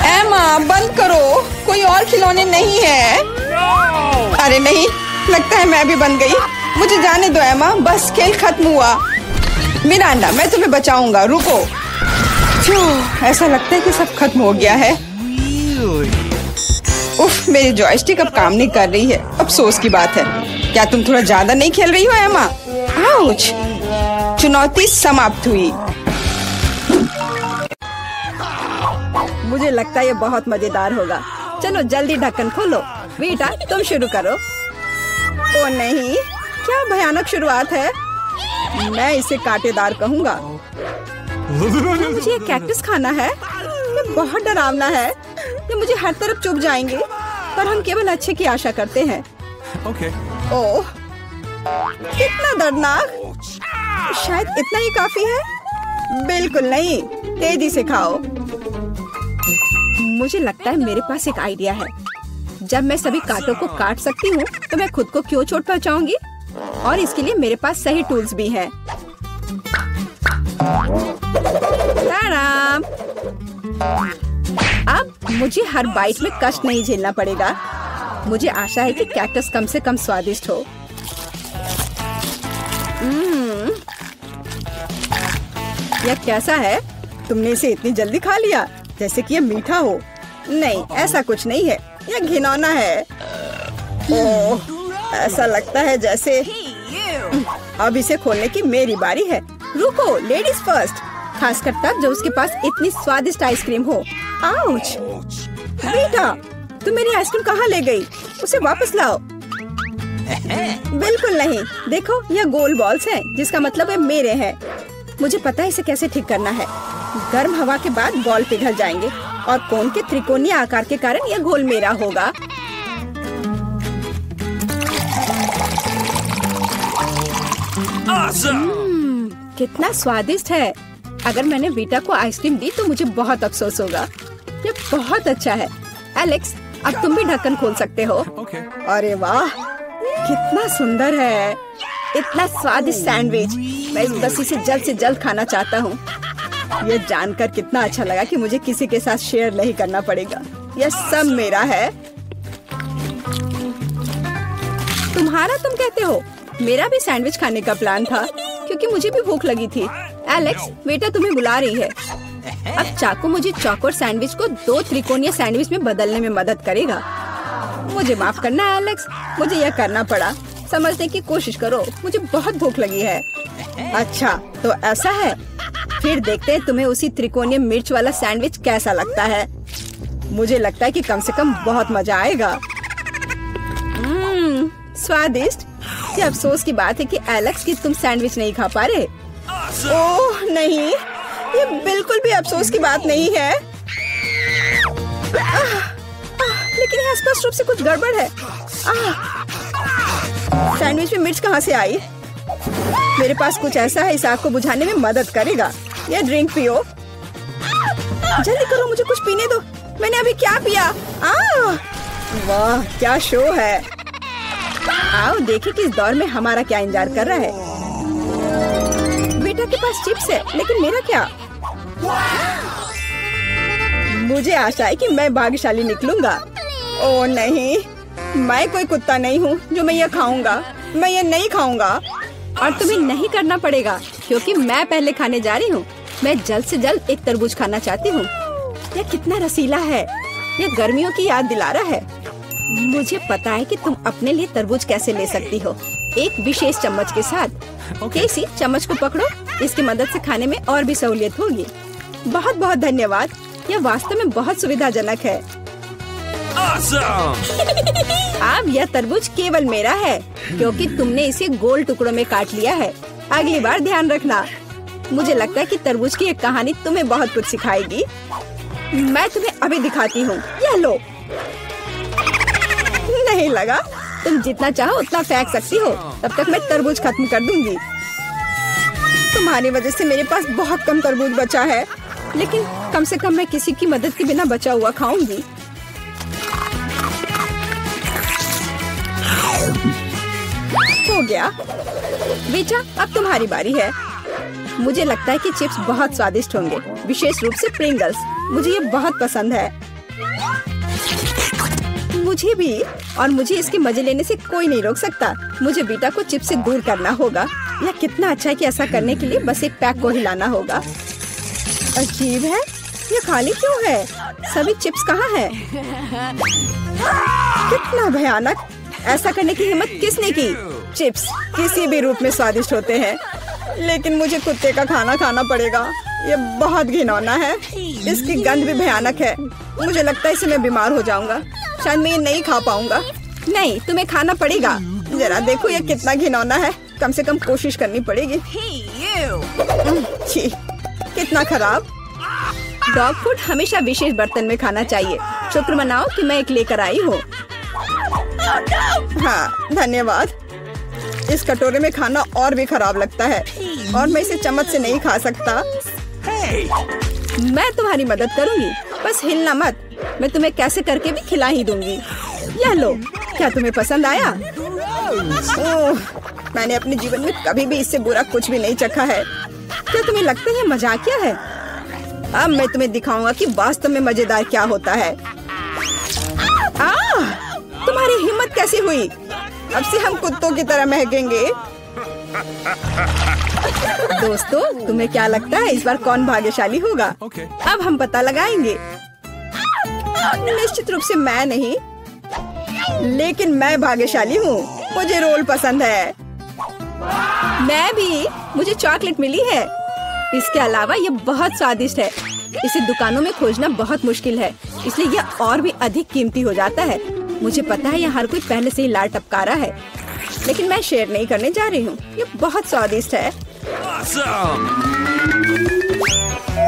एमा बंद करो, कोई और खिलौने नहीं है। अरे नहीं, लगता है मैं भी बन गई। मुझे जाने दो एमा, बस खेल खत्म हुआ। मिरांडा, मैं तुम्हें बचाऊंगा, रुको। ऐसा लगता है कि सब खत्म हो गया है। उफ, मेरी जॉयस्टिक अब काम नहीं कर रही है। अफसोस की बात है। क्या तुम थोड़ा ज्यादा नहीं खेल रही हो एमा? आउच! चुनौती समाप्त हुई। मुझे लगता है ये बहुत मजेदार होगा। चलो जल्दी ढक्कन खोलो। बेटा तुम शुरू करो। ओ नहीं, क्या भयानक शुरुआत है। मैं इसे कांटेदार कहूँगा। मुझे ये कैक्टस खाना है। ये बहुत डरावना है। ये मुझे हर तरफ चुभ जाएंगे। पर हम केवल अच्छे की आशा करते हैं। ओह, कितना दर्दनाक। शायद इतना ही काफी है। बिल्कुल नहीं, तेजी से खाओ। मुझे लगता है मेरे पास एक आइडिया है। जब मैं सभी कांटों को काट सकती हूँ, तो मैं खुद को क्यों चोट पहुँचाऊंगी? और इसके लिए मेरे पास सही टूल्स भी हैं। अब मुझे हर बाइट में कष्ट नहीं झेलना पड़ेगा। मुझे आशा है कि कैक्टस कम से कम स्वादिष्ट हो। यह कैसा है? तुमने इसे इतनी जल्दी खा लिया जैसे कि यह मीठा हो। नहीं, ऐसा कुछ नहीं है, यह घिनौना है। ओह, ऐसा लगता है जैसे अब इसे खोलने की मेरी बारी है। रुको, लेडीज फर्स्ट, खासकर तब जब उसके पास इतनी स्वादिष्ट आइसक्रीम हो। आउच! बेटा, तुम मेरी आइसक्रीम कहाँ ले गई? उसे वापस लाओ। बिल्कुल नहीं, देखो यह गोल बॉल्स हैं, जिसका मतलब है मेरे हैं। मुझे पता है इसे कैसे ठीक करना है। गर्म हवा के बाद बॉल पिघल जाएंगे और कोन के त्रिकोणीय आकार के कारण यह घोल मेरा होगा। कितना स्वादिष्ट है। अगर मैंने बीटा को आइसक्रीम दी तो मुझे बहुत अफसोस होगा। ये बहुत अच्छा है। एलेक्स, अब तुम भी ढक्कन खोल सकते हो। अरे वाह, कितना सुंदर है। इतना स्वादिष्ट सैंडविच। मैं बस इसे जल्द से जल्द खाना चाहता हूँ। यह जानकर कितना अच्छा लगा कि मुझे किसी के साथ शेयर नहीं करना पड़ेगा। यह सब मेरा है। तुम्हारा तुम कहते हो? मेरा भी सैंडविच खाने का प्लान था क्योंकि मुझे भी भूख लगी थी। एलेक्स, बेटा तुम्हें बुला रही है। अब चाकू मुझे चौकोर सैंडविच को 2 त्रिकोणीय सैंडविच में बदलने में मदद करेगा। मुझे माफ करना एलेक्स, मुझे यह करना पड़ा। समझने की कोशिश करो, मुझे बहुत भूख लगी है। अच्छा, तो ऐसा है। फिर देखते हैं तुम्हें उसी त्रिकोणीय मिर्च वाला सैंडविच कैसा लगता है। मुझे लगता है कि कम से कम बहुत मजा आएगा। स्वादिष्ट। ये अफसोस की बात है कि एलेक्स की तुम सैंडविच नहीं खा पा रहे। ओह नहीं, ये बिल्कुल भी अफसोस की बात नहीं है। लेकिन यहाँ स्पष्ट रूप से कुछ गड़बड़ है। सैंडविच में मिर्च कहाँ से आई? मेरे पास कुछ ऐसा है, इस आग को बुझाने में मदद करेगा। ये ड्रिंक पियो। जल्दी करो, मुझे कुछ पीने दो। मैंने अभी क्या पिया? वाह, क्या शो है। आओ देखें कि इस दौर में हमारा क्या इंतजार कर रहा है। बेटा के पास चिप्स है, लेकिन मेरा क्या? मुझे आशा है कि मैं भाग्यशाली निकलूंगा। ओह नहीं, मैं कोई कुत्ता नहीं हूँ जो मैं ये खाऊंगा। मैं ये नहीं खाऊंगा। और तुम्हें नहीं करना पड़ेगा क्योंकि मैं पहले खाने जा रही हूँ। मैं जल्द से जल्द एक तरबूज खाना चाहती हूँ। यह कितना रसीला है। यह गर्मियों की याद दिला रहा है। मुझे पता है कि तुम अपने लिए तरबूज कैसे ले सकती हो, एक विशेष चम्मच के साथ। केसी, चम्मच को पकड़ो। इसकी मदद से खाने में और भी सहूलियत होगी। बहुत बहुत धन्यवाद। यह वास्तव में बहुत सुविधाजनक है। अब यह तरबूज केवल मेरा है क्योंकि तुमने इसे गोल टुकड़ों में काट लिया है। अगली बार ध्यान रखना। मुझे लगता है कि तरबूज की एक कहानी तुम्हें बहुत कुछ सिखाएगी। मैं तुम्हें अभी दिखाती हूँ। यह लो। नहीं लगा? तुम जितना चाहो उतना फेंक सकती हो। तब तक मैं तरबूज खत्म कर दूंगी। तुम्हारी वजह से मेरे पास बहुत कम तरबूज बचा है, लेकिन कम से कम मैं किसी की मदद के बिना बचा हुआ खाऊंगी। हो गया। बेटा, अब तुम्हारी बारी है। मुझे लगता है कि चिप्स बहुत स्वादिष्ट होंगे, विशेष रूप से प्रिंगल्स। मुझे ये बहुत पसंद है। मुझे भी, और मुझे इसके मजे लेने से कोई नहीं रोक सकता। मुझे बीटा को चिप्स से दूर करना होगा। यह कितना अच्छा है कि ऐसा करने के लिए बस एक पैक को हिलाना होगा। अजीब है, ये खाली क्यों है? सभी चिप्स कहाँ है? कितना भयानक। ऐसा करने की हिम्मत किसने की? चिप्स किसी भी रूप में स्वादिष्ट होते हैं, लेकिन मुझे कुत्ते का खाना खाना पड़ेगा। ये बहुत घिनौना है। इसकी गंध भी भयानक है। मुझे लगता है इससे मैं बीमार हो जाऊंगा। शायद मैं ये नहीं खा पाऊंगा। नहीं, तुम्हें खाना पड़ेगा। जरा देखो ये कितना घिनौना है। कम से कम कोशिश करनी पड़ेगी। छी, कितना खराब। डॉग फूड हमेशा विशेष बर्तन में खाना चाहिए। शुक्र मनाओ कि मैं एक लेकर आई हूँ। हाँ, धन्यवाद। इस कटोरे में खाना और भी खराब लगता है और मैं इसे चम्मच से नहीं खा सकता। मैं तुम्हारी मदद करूंगी, बस हिलना मत। मैं तुम्हें कैसे करके भी खिला ही दूंगी। यह लो। क्या तुम्हें पसंद आया? ओह, मैंने अपने जीवन में कभी भी इससे बुरा कुछ भी नहीं चखा है। क्या तुम्हें लगता है मजाकिया है? अब मैं तुम्हें दिखाऊंगा कि वास्तव में मजेदार क्या होता है। तुम्हारी हिम्मत कैसे हुई? अब से हम कुत्तों की तरह महकेंगे। दोस्तों, तुम्हें क्या लगता है इस बार कौन भाग्यशाली होगा? अब हम पता लगाएंगे। निश्चित रूप से मैं नहीं, लेकिन मैं भाग्यशाली हूँ। मुझे रोल पसंद है। मैं भी। मुझे चॉकलेट मिली है। इसके अलावा ये बहुत स्वादिष्ट है। इसे दुकानों में खोजना बहुत मुश्किल है, इसलिए यह और भी अधिक कीमती हो जाता है। मुझे पता है यहाँ हर कोई पहले से ही लाल टपका रहा है, लेकिन मैं शेयर नहीं करने जा रही हूँ। ये बहुत स्वादिष्ट है।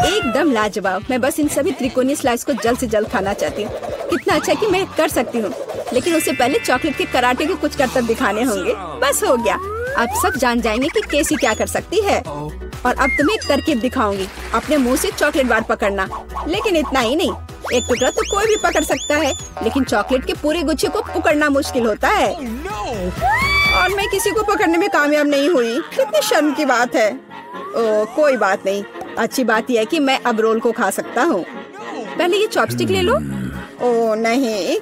एकदम लाजवाब। मैं बस इन सभी त्रिकोणीय स्लाइस को जल्द से जल्द खाना चाहती हूँ। कितना अच्छा कि मैं कर सकती हूँ, लेकिन उससे पहले चॉकलेट के कराटे के कुछ करतब दिखाने होंगे। बस हो गया। अब सब जान जाएंगे कि केसी क्या कर सकती है। और अब तुम्हें एक तरकीब दिखाऊंगी। अपने मुंह से चॉकलेट बार पकड़ना, लेकिन इतना ही नहीं। एक टुकड़ा तो कोई भी पकड़ सकता है, लेकिन चॉकलेट के पूरे गुच्छे को पकड़ना मुश्किल होता है। और मैं किसी को पकड़ने में कामयाब नहीं हुई। कितनी शर्म की बात है। कोई बात नहीं। अच्छी बात यह है कि मैं अब रोल को खा सकता हूँ। पहले ये चॉपस्टिक ले लो। ओह नहीं,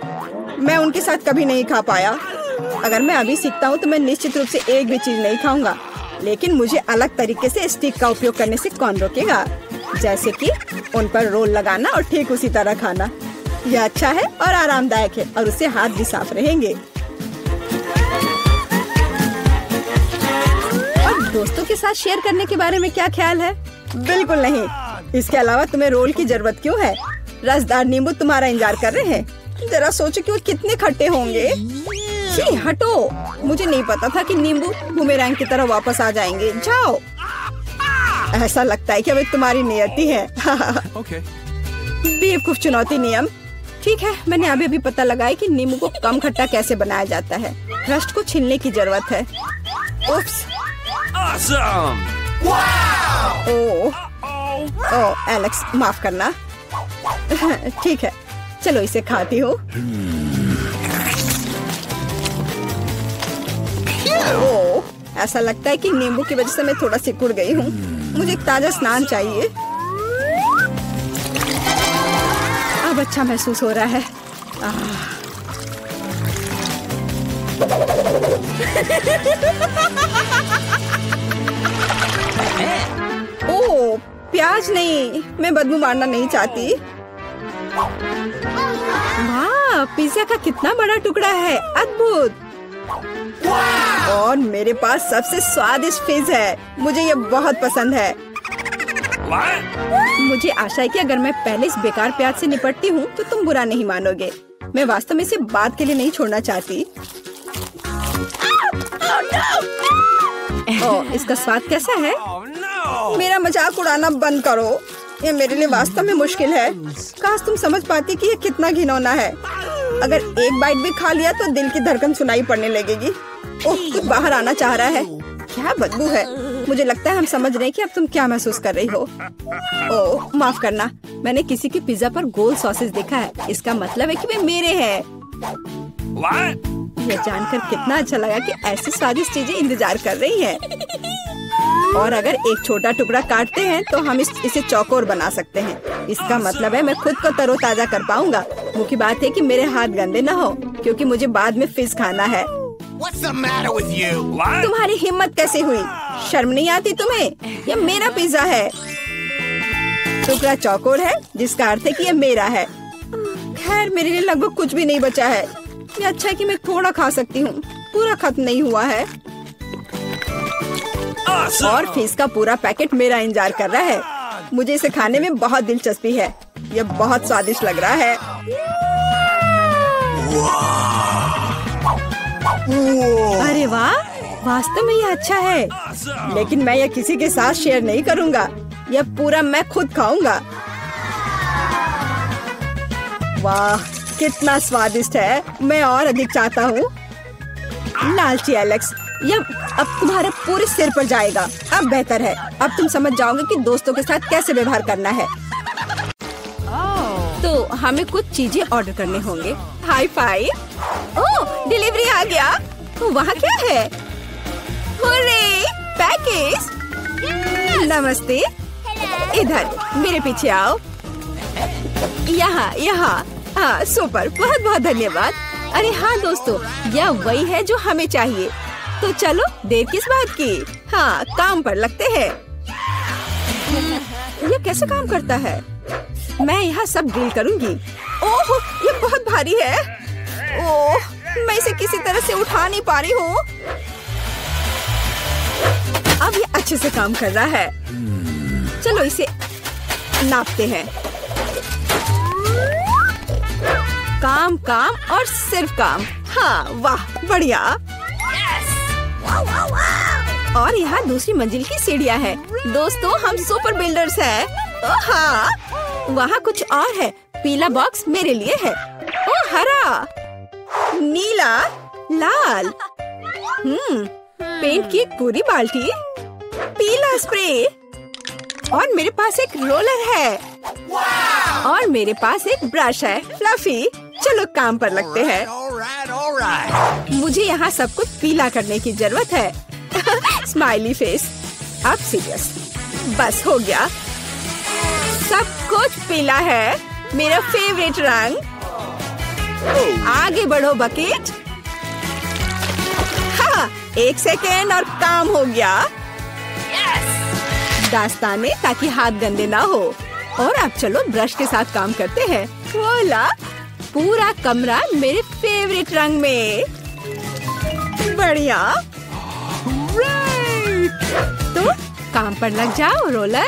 मैं उनके साथ कभी नहीं खा पाया। अगर मैं अभी सीखता हूँ तो मैं निश्चित रूप से एक भी चीज नहीं खाऊंगा, लेकिन मुझे अलग तरीके से स्टिक का उपयोग करने से कौन रोकेगा? जैसे कि उन पर रोल लगाना और ठीक उसी तरह खाना। यह अच्छा है और आरामदायक है, और उससे हाथ भी साफ रहेंगे। और दोस्तों के साथ शेयर करने के बारे में क्या ख्याल है? बिल्कुल नहीं। इसके अलावा तुम्हें रोल की जरूरत क्यों है? रसदार नींबू तुम्हारा इंतजार कर रहे हैं। जरा सोचो कि वो कितने खट्टे होंगे। छी, हटो। मुझे नहीं पता था कि नींबू बूमेरैंग की तरह वापस आ जाएंगे। जाओ। ऐसा लगता है कि अब तुम्हारी नियति है। बेवकूफ चुनौती नियम। ठीक है, मैंने अभी पता लगाया कि नींबू को कम खट्टा कैसे बनाया जाता है। रस्ट को छीलने की जरूरत है। उप्स। ओह एलेक्स, माफ करना। ठीक है, चलो इसे खाती हूँ। ओह, ऐसा लगता है कि नींबू की वजह से मैं थोड़ा सिकुड़ गई हूँ। मुझे एक ताजा स्नान चाहिए। अब अच्छा महसूस हो रहा है। ओह, प्याज नहीं। मैं बदबू मारना नहीं चाहती। वाह, पिज्जा का कितना बड़ा टुकड़ा है। अद्भुत। और मेरे पास सबसे स्वादिष्ट फिज है। मुझे ये बहुत पसंद है। मुझे आशा है कि अगर मैं पहले इस बेकार प्याज से निपटती हूँ तो तुम बुरा नहीं मानोगे। मैं वास्तव में इसे बात के लिए नहीं छोड़ना चाहती। ओह, इसका स्वाद कैसा है? मेरा मजाक उड़ाना बंद करो। ये मेरे लिए वास्तव में मुश्किल है। काश तुम समझ पाती कि ये कितना घिनौना है। अगर एक बाइट भी खा लिया तो दिल की धड़कन सुनाई पड़ने लगेगी। ओह, कुछ बाहर आना चाह रहा है। क्या बदबू है। मुझे लगता है हम समझ रहे हैं कि अब तुम क्या महसूस कर रही हो। ओह, माफ करना। मैंने किसी के पिज्जा पर गोल सॉसेज देखा है। इसका मतलब है कि वे मेरे हैं। यह जानकर कितना अच्छा लगा कि ऐसी स्वादिष्ट चीजें इंतजार कर रही हैं। और अगर एक छोटा टुकड़ा काटते हैं तो हम इसे चौकोर बना सकते हैं। इसका मतलब है मैं खुद को तरोताजा कर पाऊंगा। मुख्य बात है कि मेरे हाथ गंदे न हो, क्योंकि मुझे बाद में फिज खाना है। What's the matter with you? तुम्हारी हिम्मत कैसे हुई? शर्म नहीं आती तुम्हें? यह मेरा पिज्जा है। टुकड़ा चौकोर है, जिसका अर्थ है कि यह मेरा है। खैर, मेरे लिए लगभग कुछ भी नहीं बचा है। ये अच्छा है कि मैं थोड़ा खा सकती हूँ। पूरा खत्म नहीं हुआ है। और फिज का पूरा पैकेट मेरा इंतजार कर रहा है। मुझे इसे खाने में बहुत दिलचस्पी है। यह बहुत स्वादिष्ट लग रहा है। अरे वाह, वास्तव में यह अच्छा है, लेकिन मैं यह किसी के साथ शेयर नहीं करूंगा। यह पूरा मैं खुद खाऊंगा। वाह, कितना स्वादिष्ट है। मैं और अधिक चाहता हूँ। लालची एलेक्स, यह अब तुम्हारे पूरे सिर पर जाएगा। अब बेहतर है। अब तुम समझ जाओगे कि दोस्तों के साथ कैसे व्यवहार करना है। तो हमें कुछ चीजें ऑर्डर करने होंगे। High five. ओह, डिलीवरी आ गया। तो वहाँ क्या है? Hurray, package. नमस्ते। इधर मेरे पीछे आओ। यहाँ यहाँ। हाँ, सुपर। बहुत बहुत धन्यवाद। अरे हाँ दोस्तों, यह वही है जो हमें चाहिए। तो चलो देर किस बात की, हाँ काम पर लगते हैं। ये कैसे काम करता है? मैं यहाँ सब ड्रिल करूँगी। ओह, ये बहुत भारी है। ओह, मैं इसे किसी तरह से उठा नहीं पा रही हूँ। अब ये अच्छे से काम कर रहा है। चलो इसे नापते हैं। काम काम और सिर्फ काम। हाँ वाह, बढ़िया। और यहाँ दूसरी मंजिल की सीढ़ियाँ हैं। दोस्तों हम सुपर बिल्डर्स हैं। ओ हाँ, वहाँ कुछ और है। पीला बॉक्स मेरे लिए है। ओ हरा, नीला, लाल। पेंट की एक पूरी बाल्टी, पीला स्प्रे, और मेरे पास एक रोलर है। और मेरे पास एक ब्रश है, फ्लफी। चलो काम पर लगते हैं। All right. मुझे यहाँ सब कुछ पीला करने की जरूरत है। Smiley face. अब सीरियस। बस हो गया। सब कुछ पीला है, मेरा फेवरेट रंग। आगे बढ़ो बकेट। हाँ, 1 सेकेंड और काम हो गया। दास्ताने ताकि हाथ गंदे ना हो। और अब चलो ब्रश के साथ काम करते हैं। वोला, पूरा कमरा मेरे फेवरेट रंग में। बढ़िया। तो काम पर लग जाओ रोलर।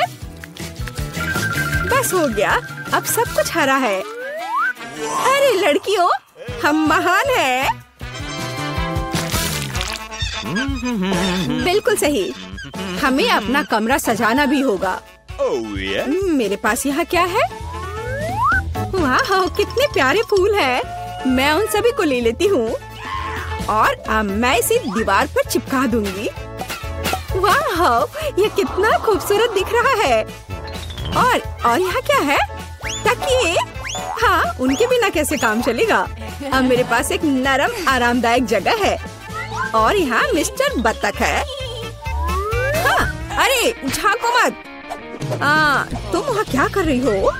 बस हो गया, अब सब कुछ हरा है। अरे लड़कियों, हम महान हैं। बिल्कुल सही। हमें अपना कमरा सजाना भी होगा। मेरे पास यहाँ क्या है? वाह, कितने प्यारे फूल हैं। मैं उन सभी को ले लेती हूँ और अब मैं इसे दीवार पर चिपका दूंगी। वाह, ये कितना खूबसूरत दिख रहा है। और यहाँ क्या है? तकिए। हाँ, उनके बिना कैसे काम चलेगा। अब मेरे पास एक नरम आरामदायक जगह है। और यहाँ मिस्टर बत्तख है। हाँ, अरे झांको मत। तुम वहाँ क्या कर रही हो?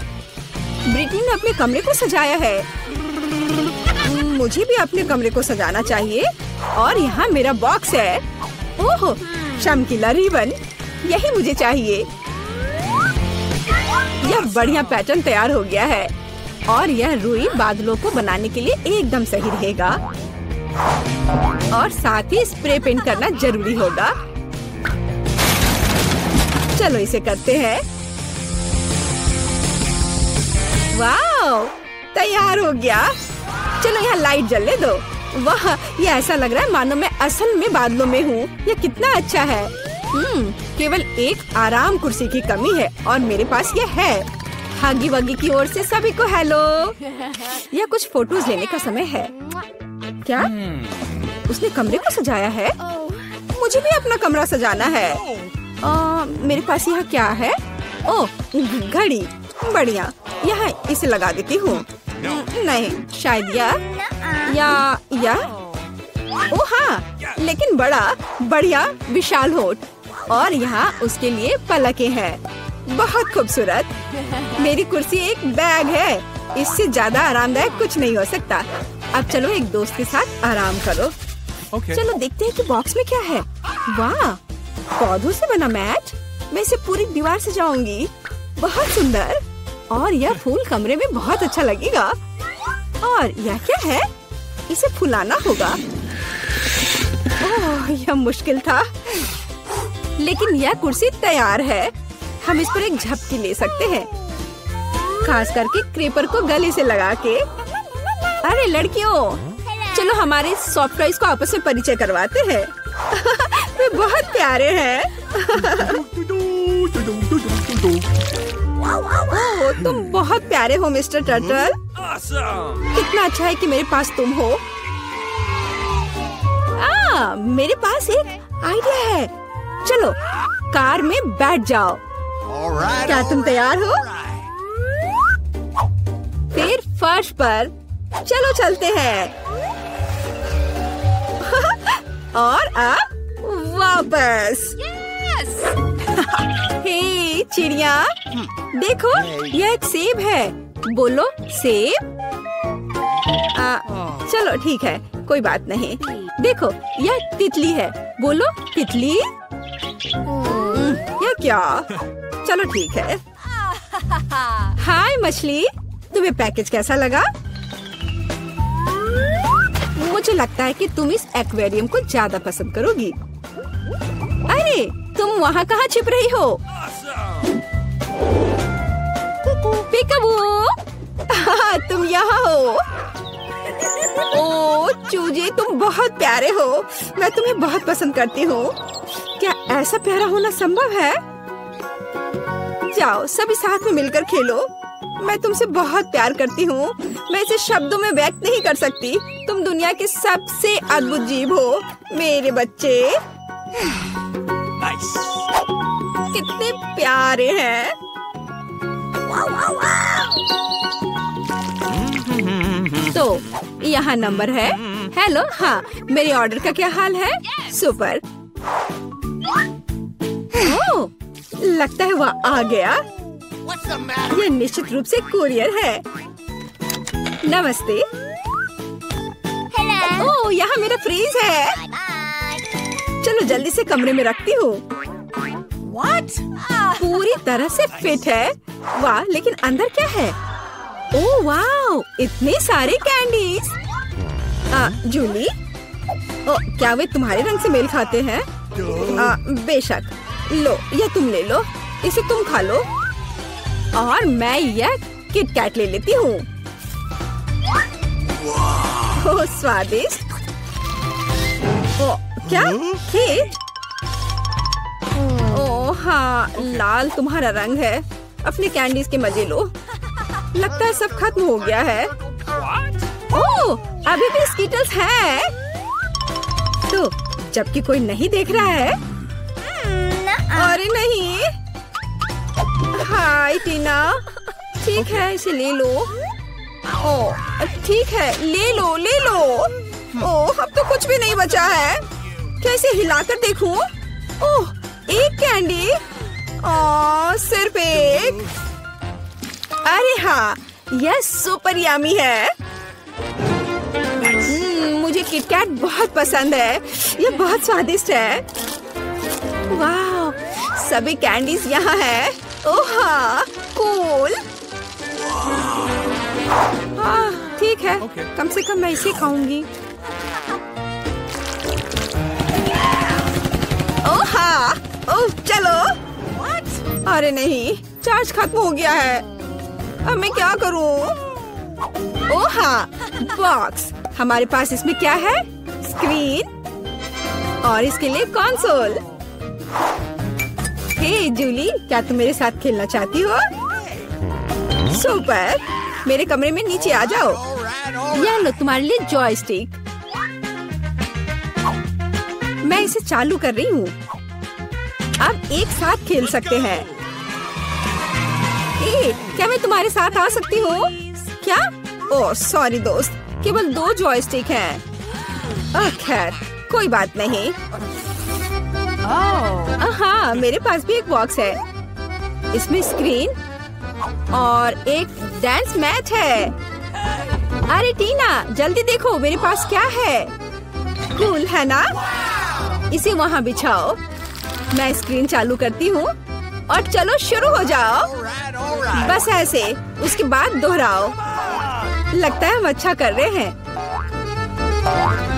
ब्रिटनी ने अपने कमरे को सजाया है। मुझे भी अपने कमरे को सजाना चाहिए। और यहाँ मेरा बॉक्स है। ओह, चमकीला रिबन, यही मुझे चाहिए। यह बढ़िया पैटर्न तैयार हो गया है। और यह रुई बादलों को बनाने के लिए एकदम सही रहेगा। और साथ ही स्प्रे पेंट करना जरूरी होगा। चलो इसे करते हैं। वाह, तैयार हो गया। चलो यहाँ लाइट जलने दो। वाह, ये ऐसा लग रहा है मानो मैं असल में बादलों में हूँ। ये कितना अच्छा है। केवल एक आराम कुर्सी की कमी है और मेरे पास ये है। हगी वगी की ओर से सभी को हेलो। यह कुछ फोटोज लेने का समय है। क्या उसने कमरे को सजाया है? मुझे भी अपना कमरा सजाना है। मेरे पास यहाँ क्या है? ओह, घड़ी। बढ़िया, यहाँ इसे लगा देती हूँ। नहीं, शायद या ओह हाँ, लेकिन बड़ा बढ़िया विशाल होठ। और यहाँ उसके लिए पलकें हैं। बहुत खूबसूरत। मेरी कुर्सी एक बैग है। इससे ज्यादा आरामदायक कुछ नहीं हो सकता। अब चलो एक दोस्त के साथ आराम करो। चलो देखते हैं कि बॉक्स में क्या है। वाह, पौधों से बना मैट। मैं इसे पूरी दीवार सजाऊंगी। बहुत सुंदर। और यह फूल कमरे में बहुत अच्छा लगेगा। और यह क्या है? इसे फुलाना होगा। ओह, यह मुश्किल था, लेकिन यह कुर्सी तैयार है। हम इस पर एक झपकी ले सकते हैं, खास करके क्रेपर को गले से लगा के। अरे लड़कियों, चलो हमारे सॉफ्ट टॉयज को आपस में परिचय करवाते हैं। वे बहुत प्यारे हैं। ओह, तुम बहुत प्यारे हो मिस्टर टर्टल। कितना अच्छा है कि मेरे पास तुम हो। मेरे पास एक आइडिया है। चलो कार में बैठ जाओ। क्या तुम तैयार हो? फिर फर्श पर चलो चलते हैं। और अब वापस। हे चिड़िया, देखो यह एक सेब है। बोलो सेब। चलो ठीक है, कोई बात नहीं। देखो यह तितली है, बोलो तितली। यह क्या? चलो ठीक है। हाय मछली, तुम्हें पैकेज कैसा लगा? मुझे लगता है कि तुम इस एक्वेरियम को ज्यादा पसंद करोगी। अरे तुम वहाँ कहाँ छिप रही हो? पिकाबू, तुम यहाँ हो। ओ चूजे, तुम बहुत प्यारे हो। मैं तुम्हें बहुत पसंद करती हूँ। क्या ऐसा प्यारा होना संभव है? जाओ सभी साथ में मिलकर खेलो। मैं तुमसे बहुत प्यार करती हूँ। मैं इसे शब्दों में व्यक्त नहीं कर सकती। तुम दुनिया के सबसे अद्भुत जीव हो मेरे बच्चे। Nice. कितने प्यारे हैं। तो यहाँ नंबर है। हेलो, हाँ मेरे ऑर्डर का क्या हाल है? सुपर। ओह, लगता है वह आ गया। What's the matter? यह निश्चित रूप से कुरियर है। नमस्ते। ओह, यहाँ मेरा फ्रीज है। चलो जल्दी से कमरे में रखती हूँ। पूरी तरह से फिट है। वाह, लेकिन अंदर क्या है? ओह वाह, इतने सारे कैंडीज। जूली, क्या वे तुम्हारे रंग से मेल खाते हैं? बेशक। लो, यह तुम ले लो, इसे तुम खा लो और मैं यह किट कैट ले लेती हूँ। ओह स्वादिष्ट। ओह क्या केक? ओह हाँ, लाल तुम्हारा रंग है। अपने कैंडीज के मजे लो। लगता है सब खत्म हो गया है। ओह, अभी भी स्कीटल्स है। तो जबकि कोई नहीं देख रहा है। अरे नहीं। हाय टीना, ठीक है इसे ले लो। ओह ठीक है, ले लो ले लो। ओह, अब तो कुछ भी नहीं बचा है। कैसे हिलाकर देखूं? ओह, एक कैंडी। ओह, सिर्फ एक। अरे हाँ, यह सुपर यम्मी है। मुझे किटकैट बहुत पसंद है। यह बहुत स्वादिष्ट है। वाह, सभी कैंडीज यहाँ है। ओह हाँ, कूल। हाँ ठीक है, कम से कम मैं इसे खाऊंगी। ओह हाँ, ओह चलो। अरे नहीं, चार्ज खत्म हो गया है। अब मैं क्या करूं? ओह हाँ, बॉक्स। हमारे पास इसमें क्या है? स्क्रीन और इसके लिए कंसोल। हे जूली, क्या तुम मेरे साथ खेलना चाहती हो? सुपर, मेरे कमरे में नीचे आ जाओ। यह लो तुम्हारे लिए जॉयस्टिक। मैं इसे चालू कर रही हूँ। अब एक साथ खेल सकते हैं। क्या मैं तुम्हारे साथ आ सकती हूँ? क्या? ओह सॉरी दोस्त, केवल 2 जॉयस्टिक हैं। खैर कोई बात नहीं। हाँ, मेरे पास भी एक बॉक्स है। इसमें स्क्रीन और एक डांस मैच है। अरे टीना, जल्दी देखो मेरे पास क्या है। कूल है ना? इसे वहाँ बिछाओ। मैं स्क्रीन चालू करती हूँ और चलो शुरू हो जाओ। बस ऐसे, उसके बाद दोहराओ। लगता है हम अच्छा कर रहे हैं।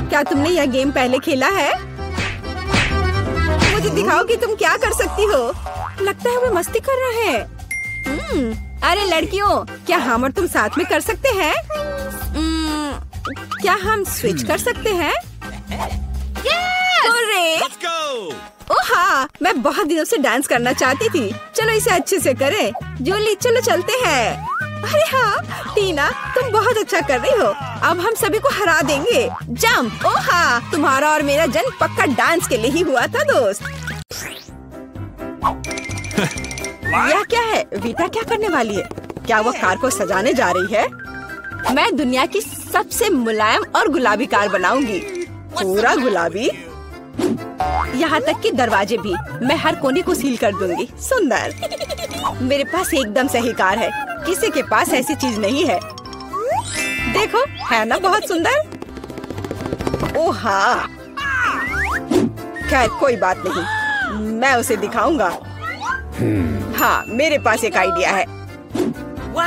क्या तुमने यह गेम पहले खेला है? मुझे दिखाओ कि तुम क्या कर सकती हो। लगता है वे मस्ती कर रहे हैं। अरे लड़कियों, क्या हम और तुम साथ में कर सकते हैं? क्या हम स्विच कर सकते हैं? Let's go. ओह हाँ, मैं बहुत दिनों से डांस करना चाहती थी। चलो इसे अच्छे से करें। जूली चलो चलते हैं। अरे हाँ टीना, तुम बहुत अच्छा कर रही हो। अब हम सभी को हरा देंगे। जंप। ओह हाँ, तुम्हारा और मेरा जन्म पक्का डांस के लिए ही हुआ था दोस्त। यह क्या है? वीटा क्या करने वाली है? क्या वो कार को सजाने जा रही है? मैं दुनिया की सबसे मुलायम और गुलाबी कार बनाऊंगी। पूरा गुलाबी, यहाँ तक कि दरवाजे भी। मैं हर कोने को सील कर दूंगी। सुंदर। मेरे पास एकदम सही कार है। किसी के पास ऐसी चीज नहीं है। देखो, है ना बहुत सुंदर? ओह हाँ, खैर कोई बात नहीं, मैं उसे दिखाऊंगा। हाँ, मेरे पास एक आइडिया है।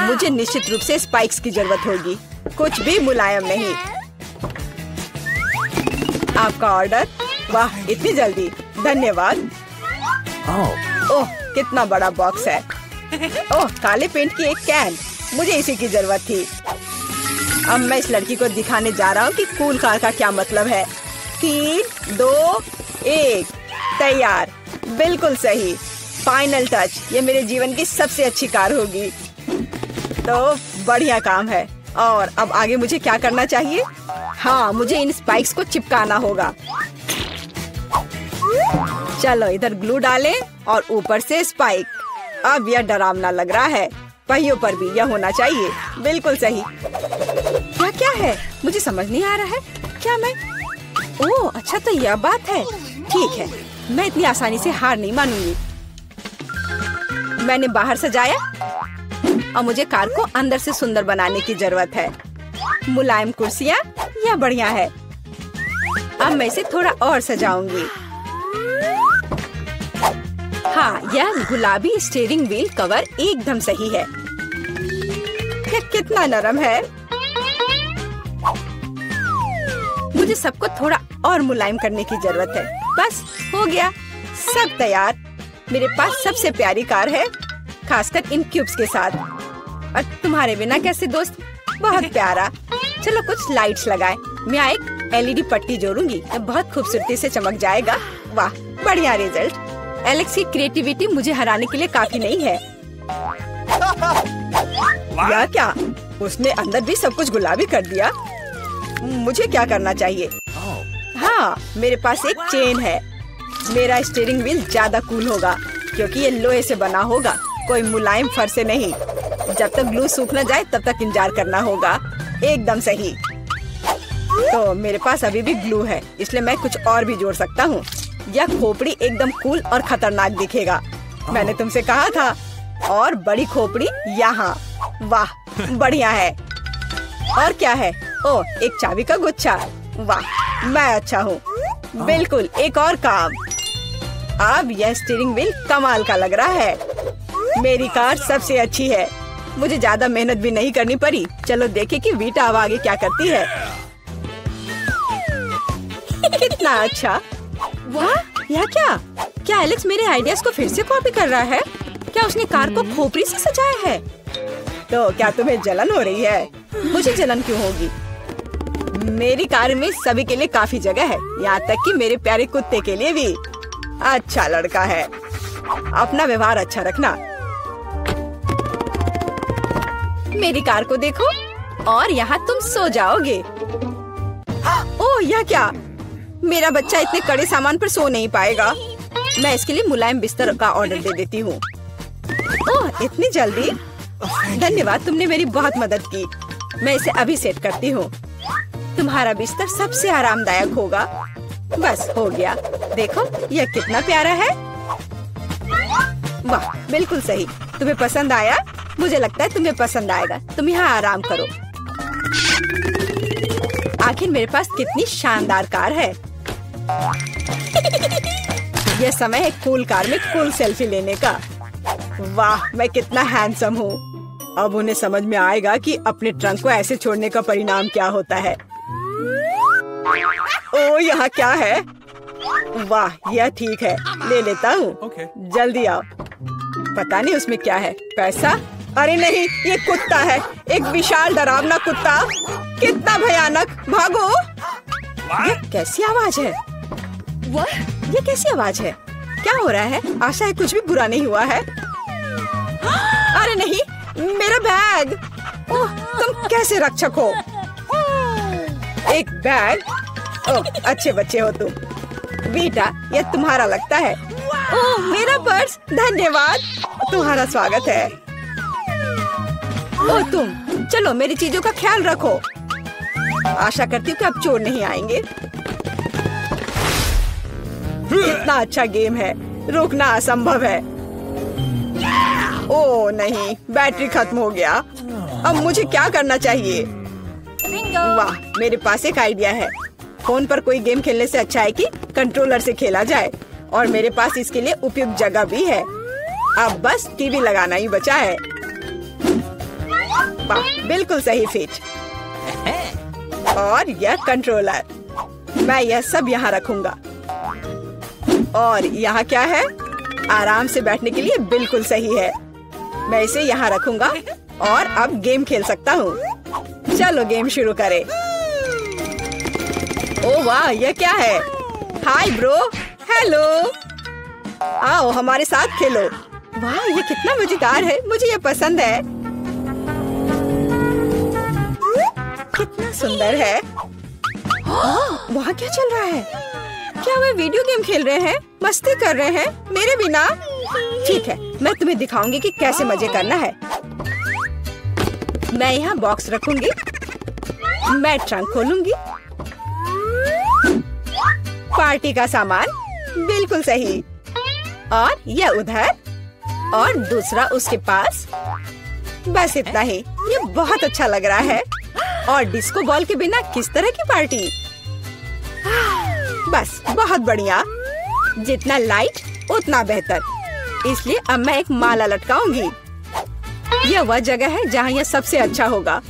मुझे निश्चित रूप से स्पाइक्स की जरूरत होगी, कुछ भी मुलायम नहीं। आपका ऑर्डर? वाह, इतनी जल्दी, धन्यवाद। ओह, कितना बड़ा बॉक्स है। ओह, काले पेंट की एक कैन, मुझे इसी की जरूरत थी। अब मैं इस लड़की को दिखाने जा रहा हूँ कि कूल कार का क्या मतलब है। 3, 2, 1, तैयार। बिल्कुल सही, फाइनल टच। ये मेरे जीवन की सबसे अच्छी कार होगी। तो बढ़िया काम है। और अब आगे मुझे क्या करना चाहिए? हाँ, मुझे इन स्पाइक्स को चिपकाना होगा। चलो इधर ग्लू डालें और ऊपर से स्पाइक। अब यह डरावना लग रहा है। पहियों पर भी यह होना चाहिए। बिल्कुल सही। क्या क्या है? मुझे समझ नहीं आ रहा है। क्या मैं? ओह अच्छा, तो यह बात है। ठीक है, मैं इतनी आसानी से हार नहीं मानूंगी। मैंने बाहर सजाया और मुझे कार को अंदर से सुंदर बनाने की जरूरत है। मुलायम कुर्सियाँ, यह बढ़िया है। अब मैं इसे थोड़ा और सजाऊंगी। हाँ, यह गुलाबी स्टीयरिंग व्हील कवर एकदम सही है। यह कितना नरम है। मुझे सबको थोड़ा और मुलायम करने की जरूरत है। बस हो गया, सब तैयार। मेरे पास सबसे प्यारी कार है, खासकर इन क्यूब्स के साथ। और तुम्हारे बिना कैसे दोस्त? बहुत प्यारा। चलो कुछ लाइट्स लगाएं। मैं एक LED पट्टी जोड़ूंगी, बहुत खूबसूरती से चमक जाएगा। वाह, बढ़िया रिजल्ट। एलेक्स की क्रिएटिविटी मुझे हराने के लिए काफी नहीं है। या क्या? उसने अंदर भी सब कुछ गुलाबी कर दिया। मुझे क्या करना चाहिए? हाँ, मेरे पास एक चेन है। मेरा स्टीयरिंग व्हील ज्यादा कूल होगा क्योंकि ये लोहे से बना होगा, कोई मुलायम फर से नहीं। जब तक ग्लू सूख न जाए तब तक इंतजार करना होगा। एकदम सही। तो मेरे पास अभी भी ग्लू है, इसलिए मैं कुछ और भी जोड़ सकता हूँ। यह खोपड़ी एकदम कूल और खतरनाक दिखेगा। मैंने तुमसे कहा था। और बड़ी खोपड़ी यहाँ। वाह, बढ़िया है। और क्या है? ओह, एक चाबी का गुच्छा। वाह, मैं अच्छा हूँ। बिल्कुल, एक और काम। अब यह स्टीयरिंग व्हील कमाल का लग रहा है। मेरी कार सबसे अच्छी है। मुझे ज्यादा मेहनत भी नहीं करनी पड़ी। चलो देखें कि वीटा अब आगे क्या करती है। कितना अच्छा। वाह, यह क्या? क्या एलेक्स मेरे आइडियाज को फिर से कॉपी कर रहा है? क्या उसने कार को खोपड़ी से सजाया है? तो क्या तुम्हें जलन हो रही है? मुझे जलन क्यों होगी? मेरी कार में सभी के लिए काफी जगह है, यहाँ तक कि मेरे प्यारे कुत्ते के लिए भी। अच्छा लड़का है। अपना व्यवहार अच्छा रखना। मेरी कार को देखो और यहाँ तुम सो जाओगे। ओह, यह क्या? मेरा बच्चा इतने कड़े सामान पर सो नहीं पाएगा। मैं इसके लिए मुलायम बिस्तर का ऑर्डर दे देती हूँ। ओह, इतनी जल्दी? धन्यवाद, तुमने मेरी बहुत मदद की। मैं इसे अभी सेट करती हूँ। तुम्हारा बिस्तर सबसे आरामदायक होगा। बस हो गया। देखो, यह कितना प्यारा है। वाह, बिल्कुल सही। तुम्हें पसंद आया? मुझे लगता है तुम्हें पसंद आएगा। तुम यहाँ आराम करो। आखिर मेरे पास कितनी शानदार कार है। यह समय है कूल कार में कूल सेल्फी लेने का। वाह, मैं कितना हैंडसम हूँ। अब उन्हें समझ में आएगा कि अपने ट्रंक को ऐसे छोड़ने का परिणाम क्या होता है। ओह, यहाँ क्या है? वाह, यह ठीक है, ले लेता हूँ। जल्दी आओ। पता नहीं उसमें क्या है। पैसा? अरे नहीं, ये कुत्ता है। एक विशाल डरावना कुत्ता। कितना भयानक। भागो। ये कैसी आवाज है? ये कैसी आवाज है? क्या हो रहा है? आशा है कुछ भी बुरा नहीं हुआ है। अरे नहीं, मेरा बैग। ओह, तुम कैसे रक्षक हो? एक बैग? ओह, अच्छे बच्चे हो तुम। वीटा, यह तुम्हारा लगता है। ओह, मेरा पर्स। धन्यवाद, तुम्हारा स्वागत है। ओह, तुम चलो मेरी चीजों का ख्याल रखो। आशा करती हूँ कि अब चोर नहीं आएंगे। कितना अच्छा गेम है, रोकना असंभव है। ओह नहीं, बैटरी खत्म हो गया। अब मुझे क्या करना चाहिए? वाह, मेरे पास एक आइडिया है। फोन पर कोई गेम खेलने से अच्छा है कि कंट्रोलर से खेला जाए, और मेरे पास इसके लिए उपयुक्त जगह भी है। अब बस टीवी लगाना ही बचा है। वाह, बिल्कुल सही फिट। और यह कंट्रोलर, मैं यह सब यहाँ रखूंगा। और यहाँ क्या है? आराम से बैठने के लिए बिल्कुल सही है। मैं इसे यहाँ रखूंगा और अब गेम खेल सकता हूँ। चलो गेम शुरू करें। ओह वाह, यह क्या है? हाय ब्रो, हेलो, आओ हमारे साथ खेलो। वाह, ये कितना मजेदार है, मुझे ये पसंद है। कितना सुंदर है। वहाँ क्या चल रहा है? क्या वे वीडियो गेम खेल रहे हैं? मस्ती कर रहे हैं मेरे बिना? ठीक है, मैं तुम्हें दिखाऊंगी कि कैसे मजे करना है। मैं यहाँ बॉक्स रखूंगी, मैं ट्रंक खोलूंगी। पार्टी का सामान, बिल्कुल सही। और यह उधर और दूसरा उसके पास। बस इतना ही। ये बहुत अच्छा लग रहा है। और डिस्को बॉल के बिना किस तरह की पार्टी? बस बहुत बढ़िया। जितना लाइट उतना बेहतर। इसलिए अब मैं एक माला लटकाऊंगी। यह वह जगह है जहाँ यह सबसे अच्छा होगा।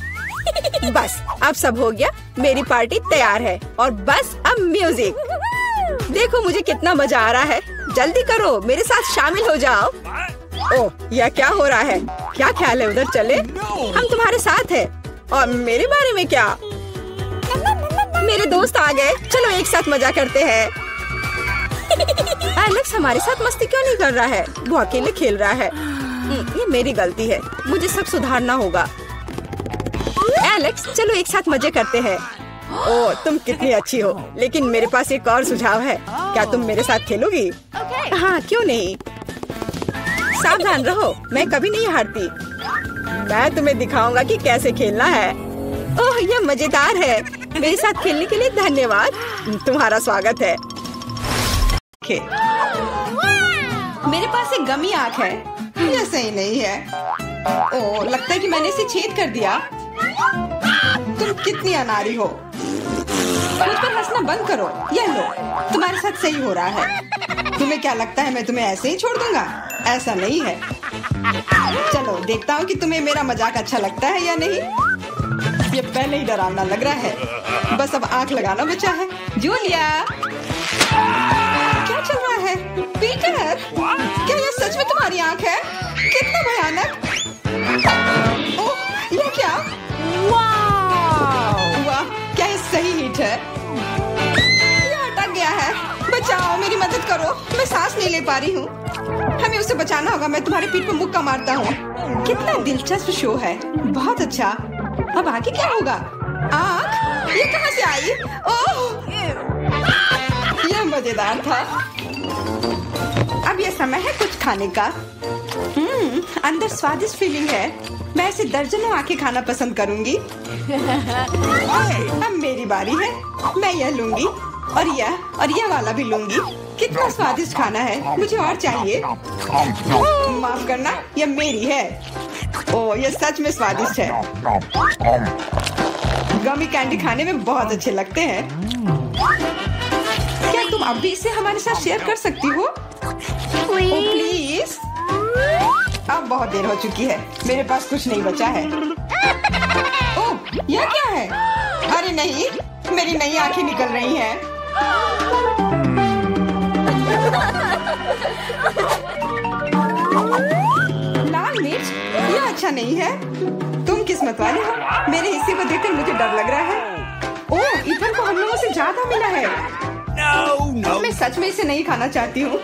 बस अब सब हो गया, मेरी पार्टी तैयार है। और बस अब म्यूजिक। देखो मुझे कितना मजा आ रहा है। जल्दी करो, मेरे साथ शामिल हो जाओ। ओह, यह क्या हो रहा है? क्या ख्याल है उधर चले? हम तुम्हारे साथ हैं। और मेरे बारे में क्या? मेरे दोस्त आ गए, चलो एक साथ मजा करते हैं। एलेक्स हमारे साथ मस्ती क्यों नहीं कर रहा है? वो अकेले खेल रहा है। ये मेरी गलती है, मुझे सब सुधारना होगा। एलेक्स चलो एक साथ मजे करते हैं। ओह, तुम कितनी अच्छी हो, लेकिन मेरे पास एक और सुझाव है। क्या तुम मेरे साथ खेलोगी? हाँ, क्यों नहीं। सावधान रहो, मैं कभी नहीं हारती। मैं तुम्हें दिखाऊंगा कि कैसे खेलना है। ओह, यह मजेदार है। मेरे साथ खेलने के लिए धन्यवाद। तुम्हारा स्वागत है। मेरे पास एक गमी आँख है। यह सही नहीं है। ओह, लगता है कि मैंने इसे छेद कर दिया। तुम कितनी अनाड़ी हो। मुझ पर हंसना बंद करो। यह लो, तुम्हारे साथ सही हो रहा है। तुम्हें क्या लगता है मैं तुम्हें ऐसे ही छोड़ दूंगा? ऐसा नहीं है। चलो देखता हूँ कि तुम्हें मेरा मजाक अच्छा लगता है या नहीं। ये पहले ही डरावना लग रहा है। बस अब आंख लगाना बचा है। जूलिया, क्या चल रहा है? पीटर, क्या यह सच में तुम्हारी आंख है? कितना भयानक। ओह, यह क्या? वाह, क्या ये सही हिट है? यह अटक गया है। बचाओ, मेरी मदद करो, मैं सांस नहीं ले पा रही हूँ। हमें उसे बचाना होगा। मैं तुम्हारे पीठ पर मुक्का मारता हूँ। कितना दिलचस्प शो है। बहुत अच्छा। अब आगे क्या होगा? आँख? ये कहाँ से आई? ओह, यह मजेदार था। अब यह समय है कुछ खाने का। अंदर स्वादिष्ट फीलिंग है। मैं ऐसे दर्जनों आंखें खाना पसंद करूंगी। अब मेरी बारी है। मैं यह लूंगी और यह वाला भी लूंगी। कितना स्वादिष्ट खाना है। मुझे और चाहिए। माफ करना, यह मेरी है। ओह, यह सच में स्वादिष्ट है। गमी कैंडी खाने में बहुत अच्छे लगते हैं। क्या तुम अब भी इसे हमारे साथ शेयर कर सकती हो? प्लीज। अब बहुत देर हो चुकी है, मेरे पास कुछ नहीं बचा है। ओह, यह क्या है? अरे नहीं, मेरी नई आंखें निकल रही हैं। लाल मिर्च, यह अच्छा नहीं है। तुम किस्मत वाले हो। मेरे हिस्से को देखकर मुझे डर लग रहा है। ओह, इथन को हम लोगों से ज्यादा मिला है। मैं सच में इसे नहीं खाना चाहती हूँ।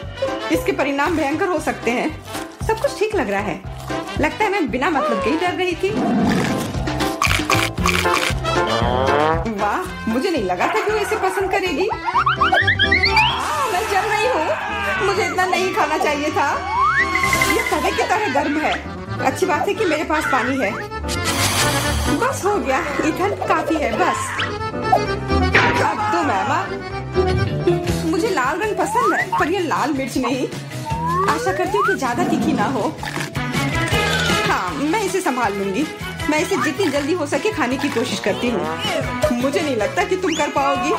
इसके परिणाम भयंकर हो सकते हैं। सब कुछ ठीक लग रहा है। लगता है मैं बिना मतलब के ही डर रही थी। वाह, मुझे नहीं लगा था कि वो इसे पसंद करेगी। मैं जल रही हूँ। मुझे इतना नहीं खाना चाहिए था। ये तवे की तरह गर्म है। अच्छी बात है कि मेरे पास पानी है। बस हो गया, इथन काफी है। बस अब तुम एमा। मुझे लाल रंग पसंद है, पर ये लाल मिर्च नहीं। आशा करती हूँ कि ज्यादा तीखी ना हो। हाँ, मैं इसे संभाल लूंगी। मैं इसे जितनी जल्दी हो सके खाने की कोशिश करती हूँ। मुझे नहीं लगता कि तुम कर पाओगी।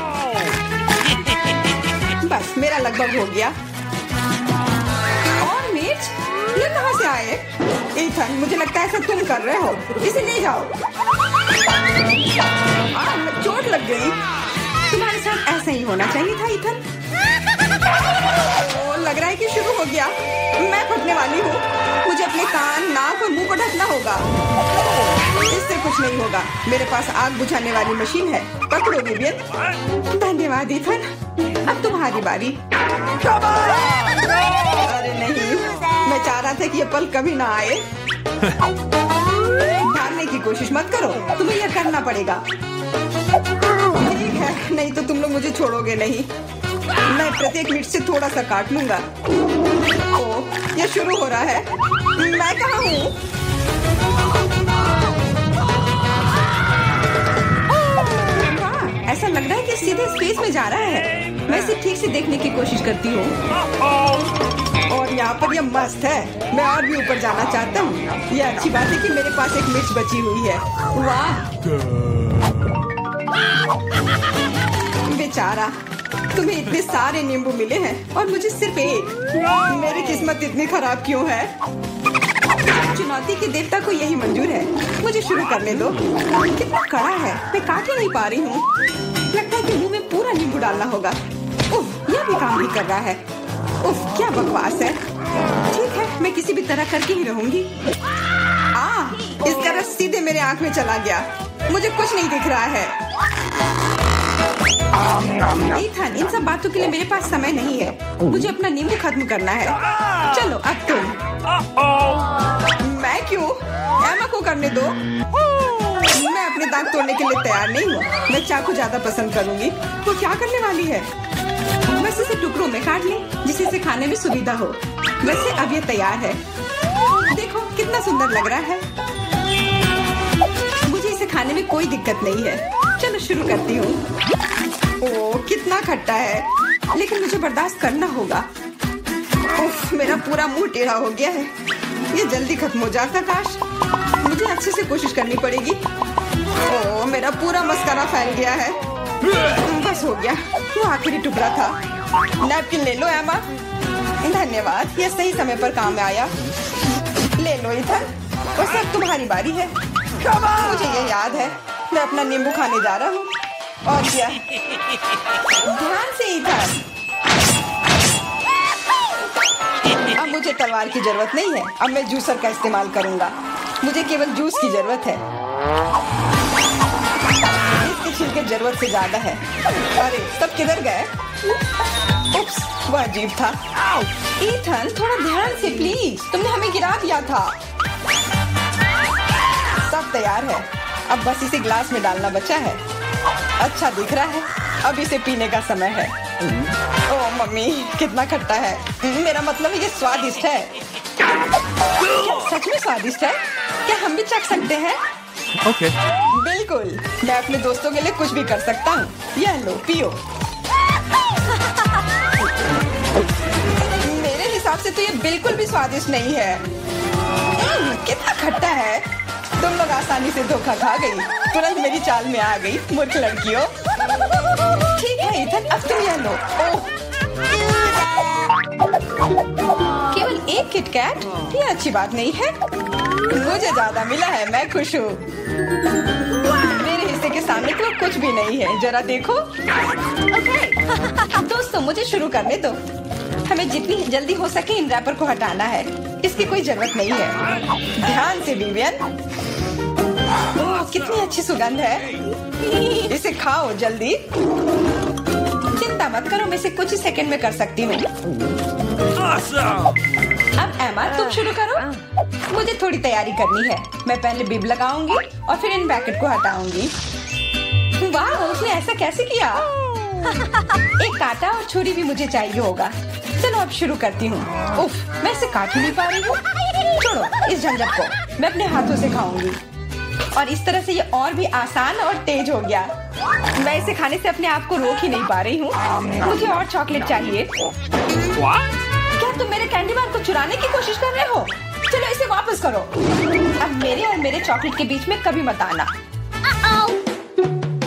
बस मेरा लगभग हो गया। और मिर्च ये कहाँ से आए? ईथन, मुझे लगता है ऐसा तुम कर रहे हो। इसे ले जाओ। चोट लग गई। तुम्हारे साथ ऐसा ही होना चाहिए था ईथन। लग रहा है कि शुरू हो गया। मैं फटने वाली हूँ। मुझे अपने कान, नाक और मुंह को ढकना होगा। इससे कुछ नहीं होगा। मेरे पास आग बुझाने वाली मशीन है। पकड़ो विवियन। धन्यवाद ईथन। अब तुम्हारी बारी। अरे नहीं, मैं चाह रहा था कि ये पल कभी ना आए। भागने की कोशिश मत करो, तुम्हें यह करना पड़ेगा। ठीक है, नहीं तो तुम लोग मुझे छोड़ोगे नहीं। मैं प्रत्येक मिनट से थोड़ा सा काट लूंगा। ओह, ये शुरू हो रहा है। मैं कहाँ हूँ? ऐसा लग रहा है कि सीधे स्पेस में जा रहा है। मैं इसे ठीक से देखने की कोशिश करती हूँ। और यहाँ पर यह मस्त है। मैं और भी ऊपर जाना चाहता हूँ। यह अच्छी बात है कि मेरे पास एक मिर्च बची हुई है। वाह, बेचारा, तुम्हें इतने सारे नींबू मिले हैं और मुझे सिर्फ एक। मेरी किस्मत इतनी खराब क्यों है? चुनौती के देवता को यही मंजूर है। मुझे शुरू करने दो। कितना कड़ा है, मैं काट ही नहीं पा रही हूँ। लगता है कि मुंह में पूरा नींबू डालना होगा। उफ, यह भी काम नहीं कर रहा है। उफ, क्या बकवास है। ठीक है, मैं किसी भी तरह करके ही रहूंगी। इसका रस सीधे मेरे आँख में चला गया। मुझे कुछ नहीं दिख रहा है। ईथन, इन सब बातों के लिए मेरे पास समय नहीं है। मुझे अपना नींबू खत्म करना है। चलो अब तुम। मैं क्यों? एमा को करने दो। मैं अपने दांत तोड़ने के लिए तैयार नहीं हूँ। मैं चाकू ज्यादा पसंद करूंगी। वो क्या करने वाली है? बस इसे टुकड़ों में काट ले, जिससे इसे खाने में सुविधा हो। वैसे अब ये तैयार है। देखो कितना सुंदर लग रहा है। मुझे इसे खाने में कोई दिक्कत नहीं है। चलो शुरू करती हूँ। ओह, कितना खट्टा है, लेकिन मुझे बर्दाश्त करना होगा। उफ, मेरा पूरा मुंह टेढ़ा हो गया है। ये जल्दी खत्म हो जाता काश। मुझे अच्छे से कोशिश करनी पड़ेगी। ओह, मेरा पूरा मस्कारा फैल गया है। बस हो गया, वो आखिरी टुकड़ा था। नैपकिन ले लो एमा। धन्यवाद, यह सही समय पर काम आया। ले लो ईथन, और सब तुम्हारी बारी है। मुझे ये याद है, मैं अपना नींबू खाने जा रहा हूँ। और क्या? ध्यान से ईथन। अब मुझे तलवार की जरूरत नहीं है। अब मैं जूसर का इस्तेमाल करूंगा। मुझे केवल जूस की जरूरत है। इसके छिलके जरूरत से ज्यादा है। अरे सब किधर गए? उप्स, वह अजीब था। ईथन, थोड़ा ध्यान से प्लीज। तुमने हमें गिरा दिया था। सब तैयार है। अब बस इसे ग्लास में डालना बचा है। अच्छा दिख रहा है। अब इसे पीने का समय है। ओह मम्मी, कितना खट्टा है। मेरा मतलब ये स्वादिष्ट है। क्या सच में स्वादिष्ट है? क्या हम भी चख सकते हैं? Okay. बिल्कुल, मैं अपने दोस्तों के लिए कुछ भी कर सकता हूँ। यह लो, पियो। मेरे हिसाब से तो ये बिल्कुल भी स्वादिष्ट नहीं है। कितना खट्टा है। तुम लोग आसानी से धोखा खा गई। तुरंत मेरी चाल में आ गई, मूर्ख लड़कियों। ठीक है ईथन, अब तुम यह लो। केवल एक किटकैट? ये अच्छी बात नहीं है। मुझे ज्यादा मिला है, मैं खुश हूँ। मेरे हिस्से के सामने तो कुछ भी नहीं है। जरा देखो। दोस्तों, मुझे शुरू करने दो। हमें जितनी जल्दी हो सके इन रैपर को हटाना है। इसकी कोई जरूरत नहीं है। ध्यान से विवियन। ओह, कितनी अच्छी सुगंध है। इसे खाओ जल्दी। चिंता मत करो, मैं इसे कुछ ही सेकंड में कर सकती हूँ। अब एमा, तुम शुरू करो। मुझे थोड़ी तैयारी करनी है। मैं पहले बिब लगाऊंगी और फिर इन पैकेट को हटाऊंगी। वाह, उसने ऐसा कैसे किया? एक कांटा और छुरी भी मुझे चाहिए होगा। चलो अब शुरू करती हूँ। उफ, मैं इसे काट ही नहीं पा रही हूँ। छोड़ो इस झंझट को, मैं अपने हाथों से खाऊंगी। और इस तरह से ये और भी आसान और तेज हो गया। मैं इसे खाने से अपने आप को रोक ही नहीं पा रही हूँ। मुझे और चॉकलेट चाहिए। क्या तुम मेरे कैंडी बार को चुराने की कोशिश कर रहे हो? चलो इसे वापस करो। अब मेरे और मेरे चॉकलेट के बीच में कभी मत आना।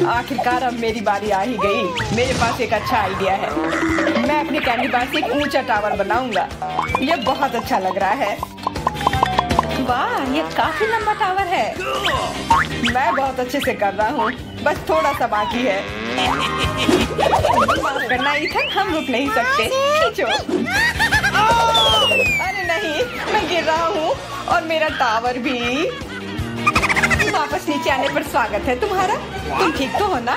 आखिरकार अब मेरी बारी आ ही गई। मेरे पास एक अच्छा आइडिया है। मैं अपने कैंडी बार से एक ऊंचा टावर बनाऊंगा। ये बहुत अच्छा लग रहा है। वाह, ये काफी लंबा टावर है। मैं बहुत अच्छे से कर रहा हूँ, बस थोड़ा सा बाकी है। माफ करना इथन, हम रुक नहीं सकते। खींचो। अरे नहीं, मैं गिर रहा हूँ और मेरा टावर भी। वापस नीचे आने पर स्वागत है तुम्हारा। तुम ठीक तो हो ना?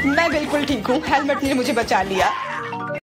मैं बिल्कुल ठीक हूँ। हेलमेट ने मुझे बचा लिया।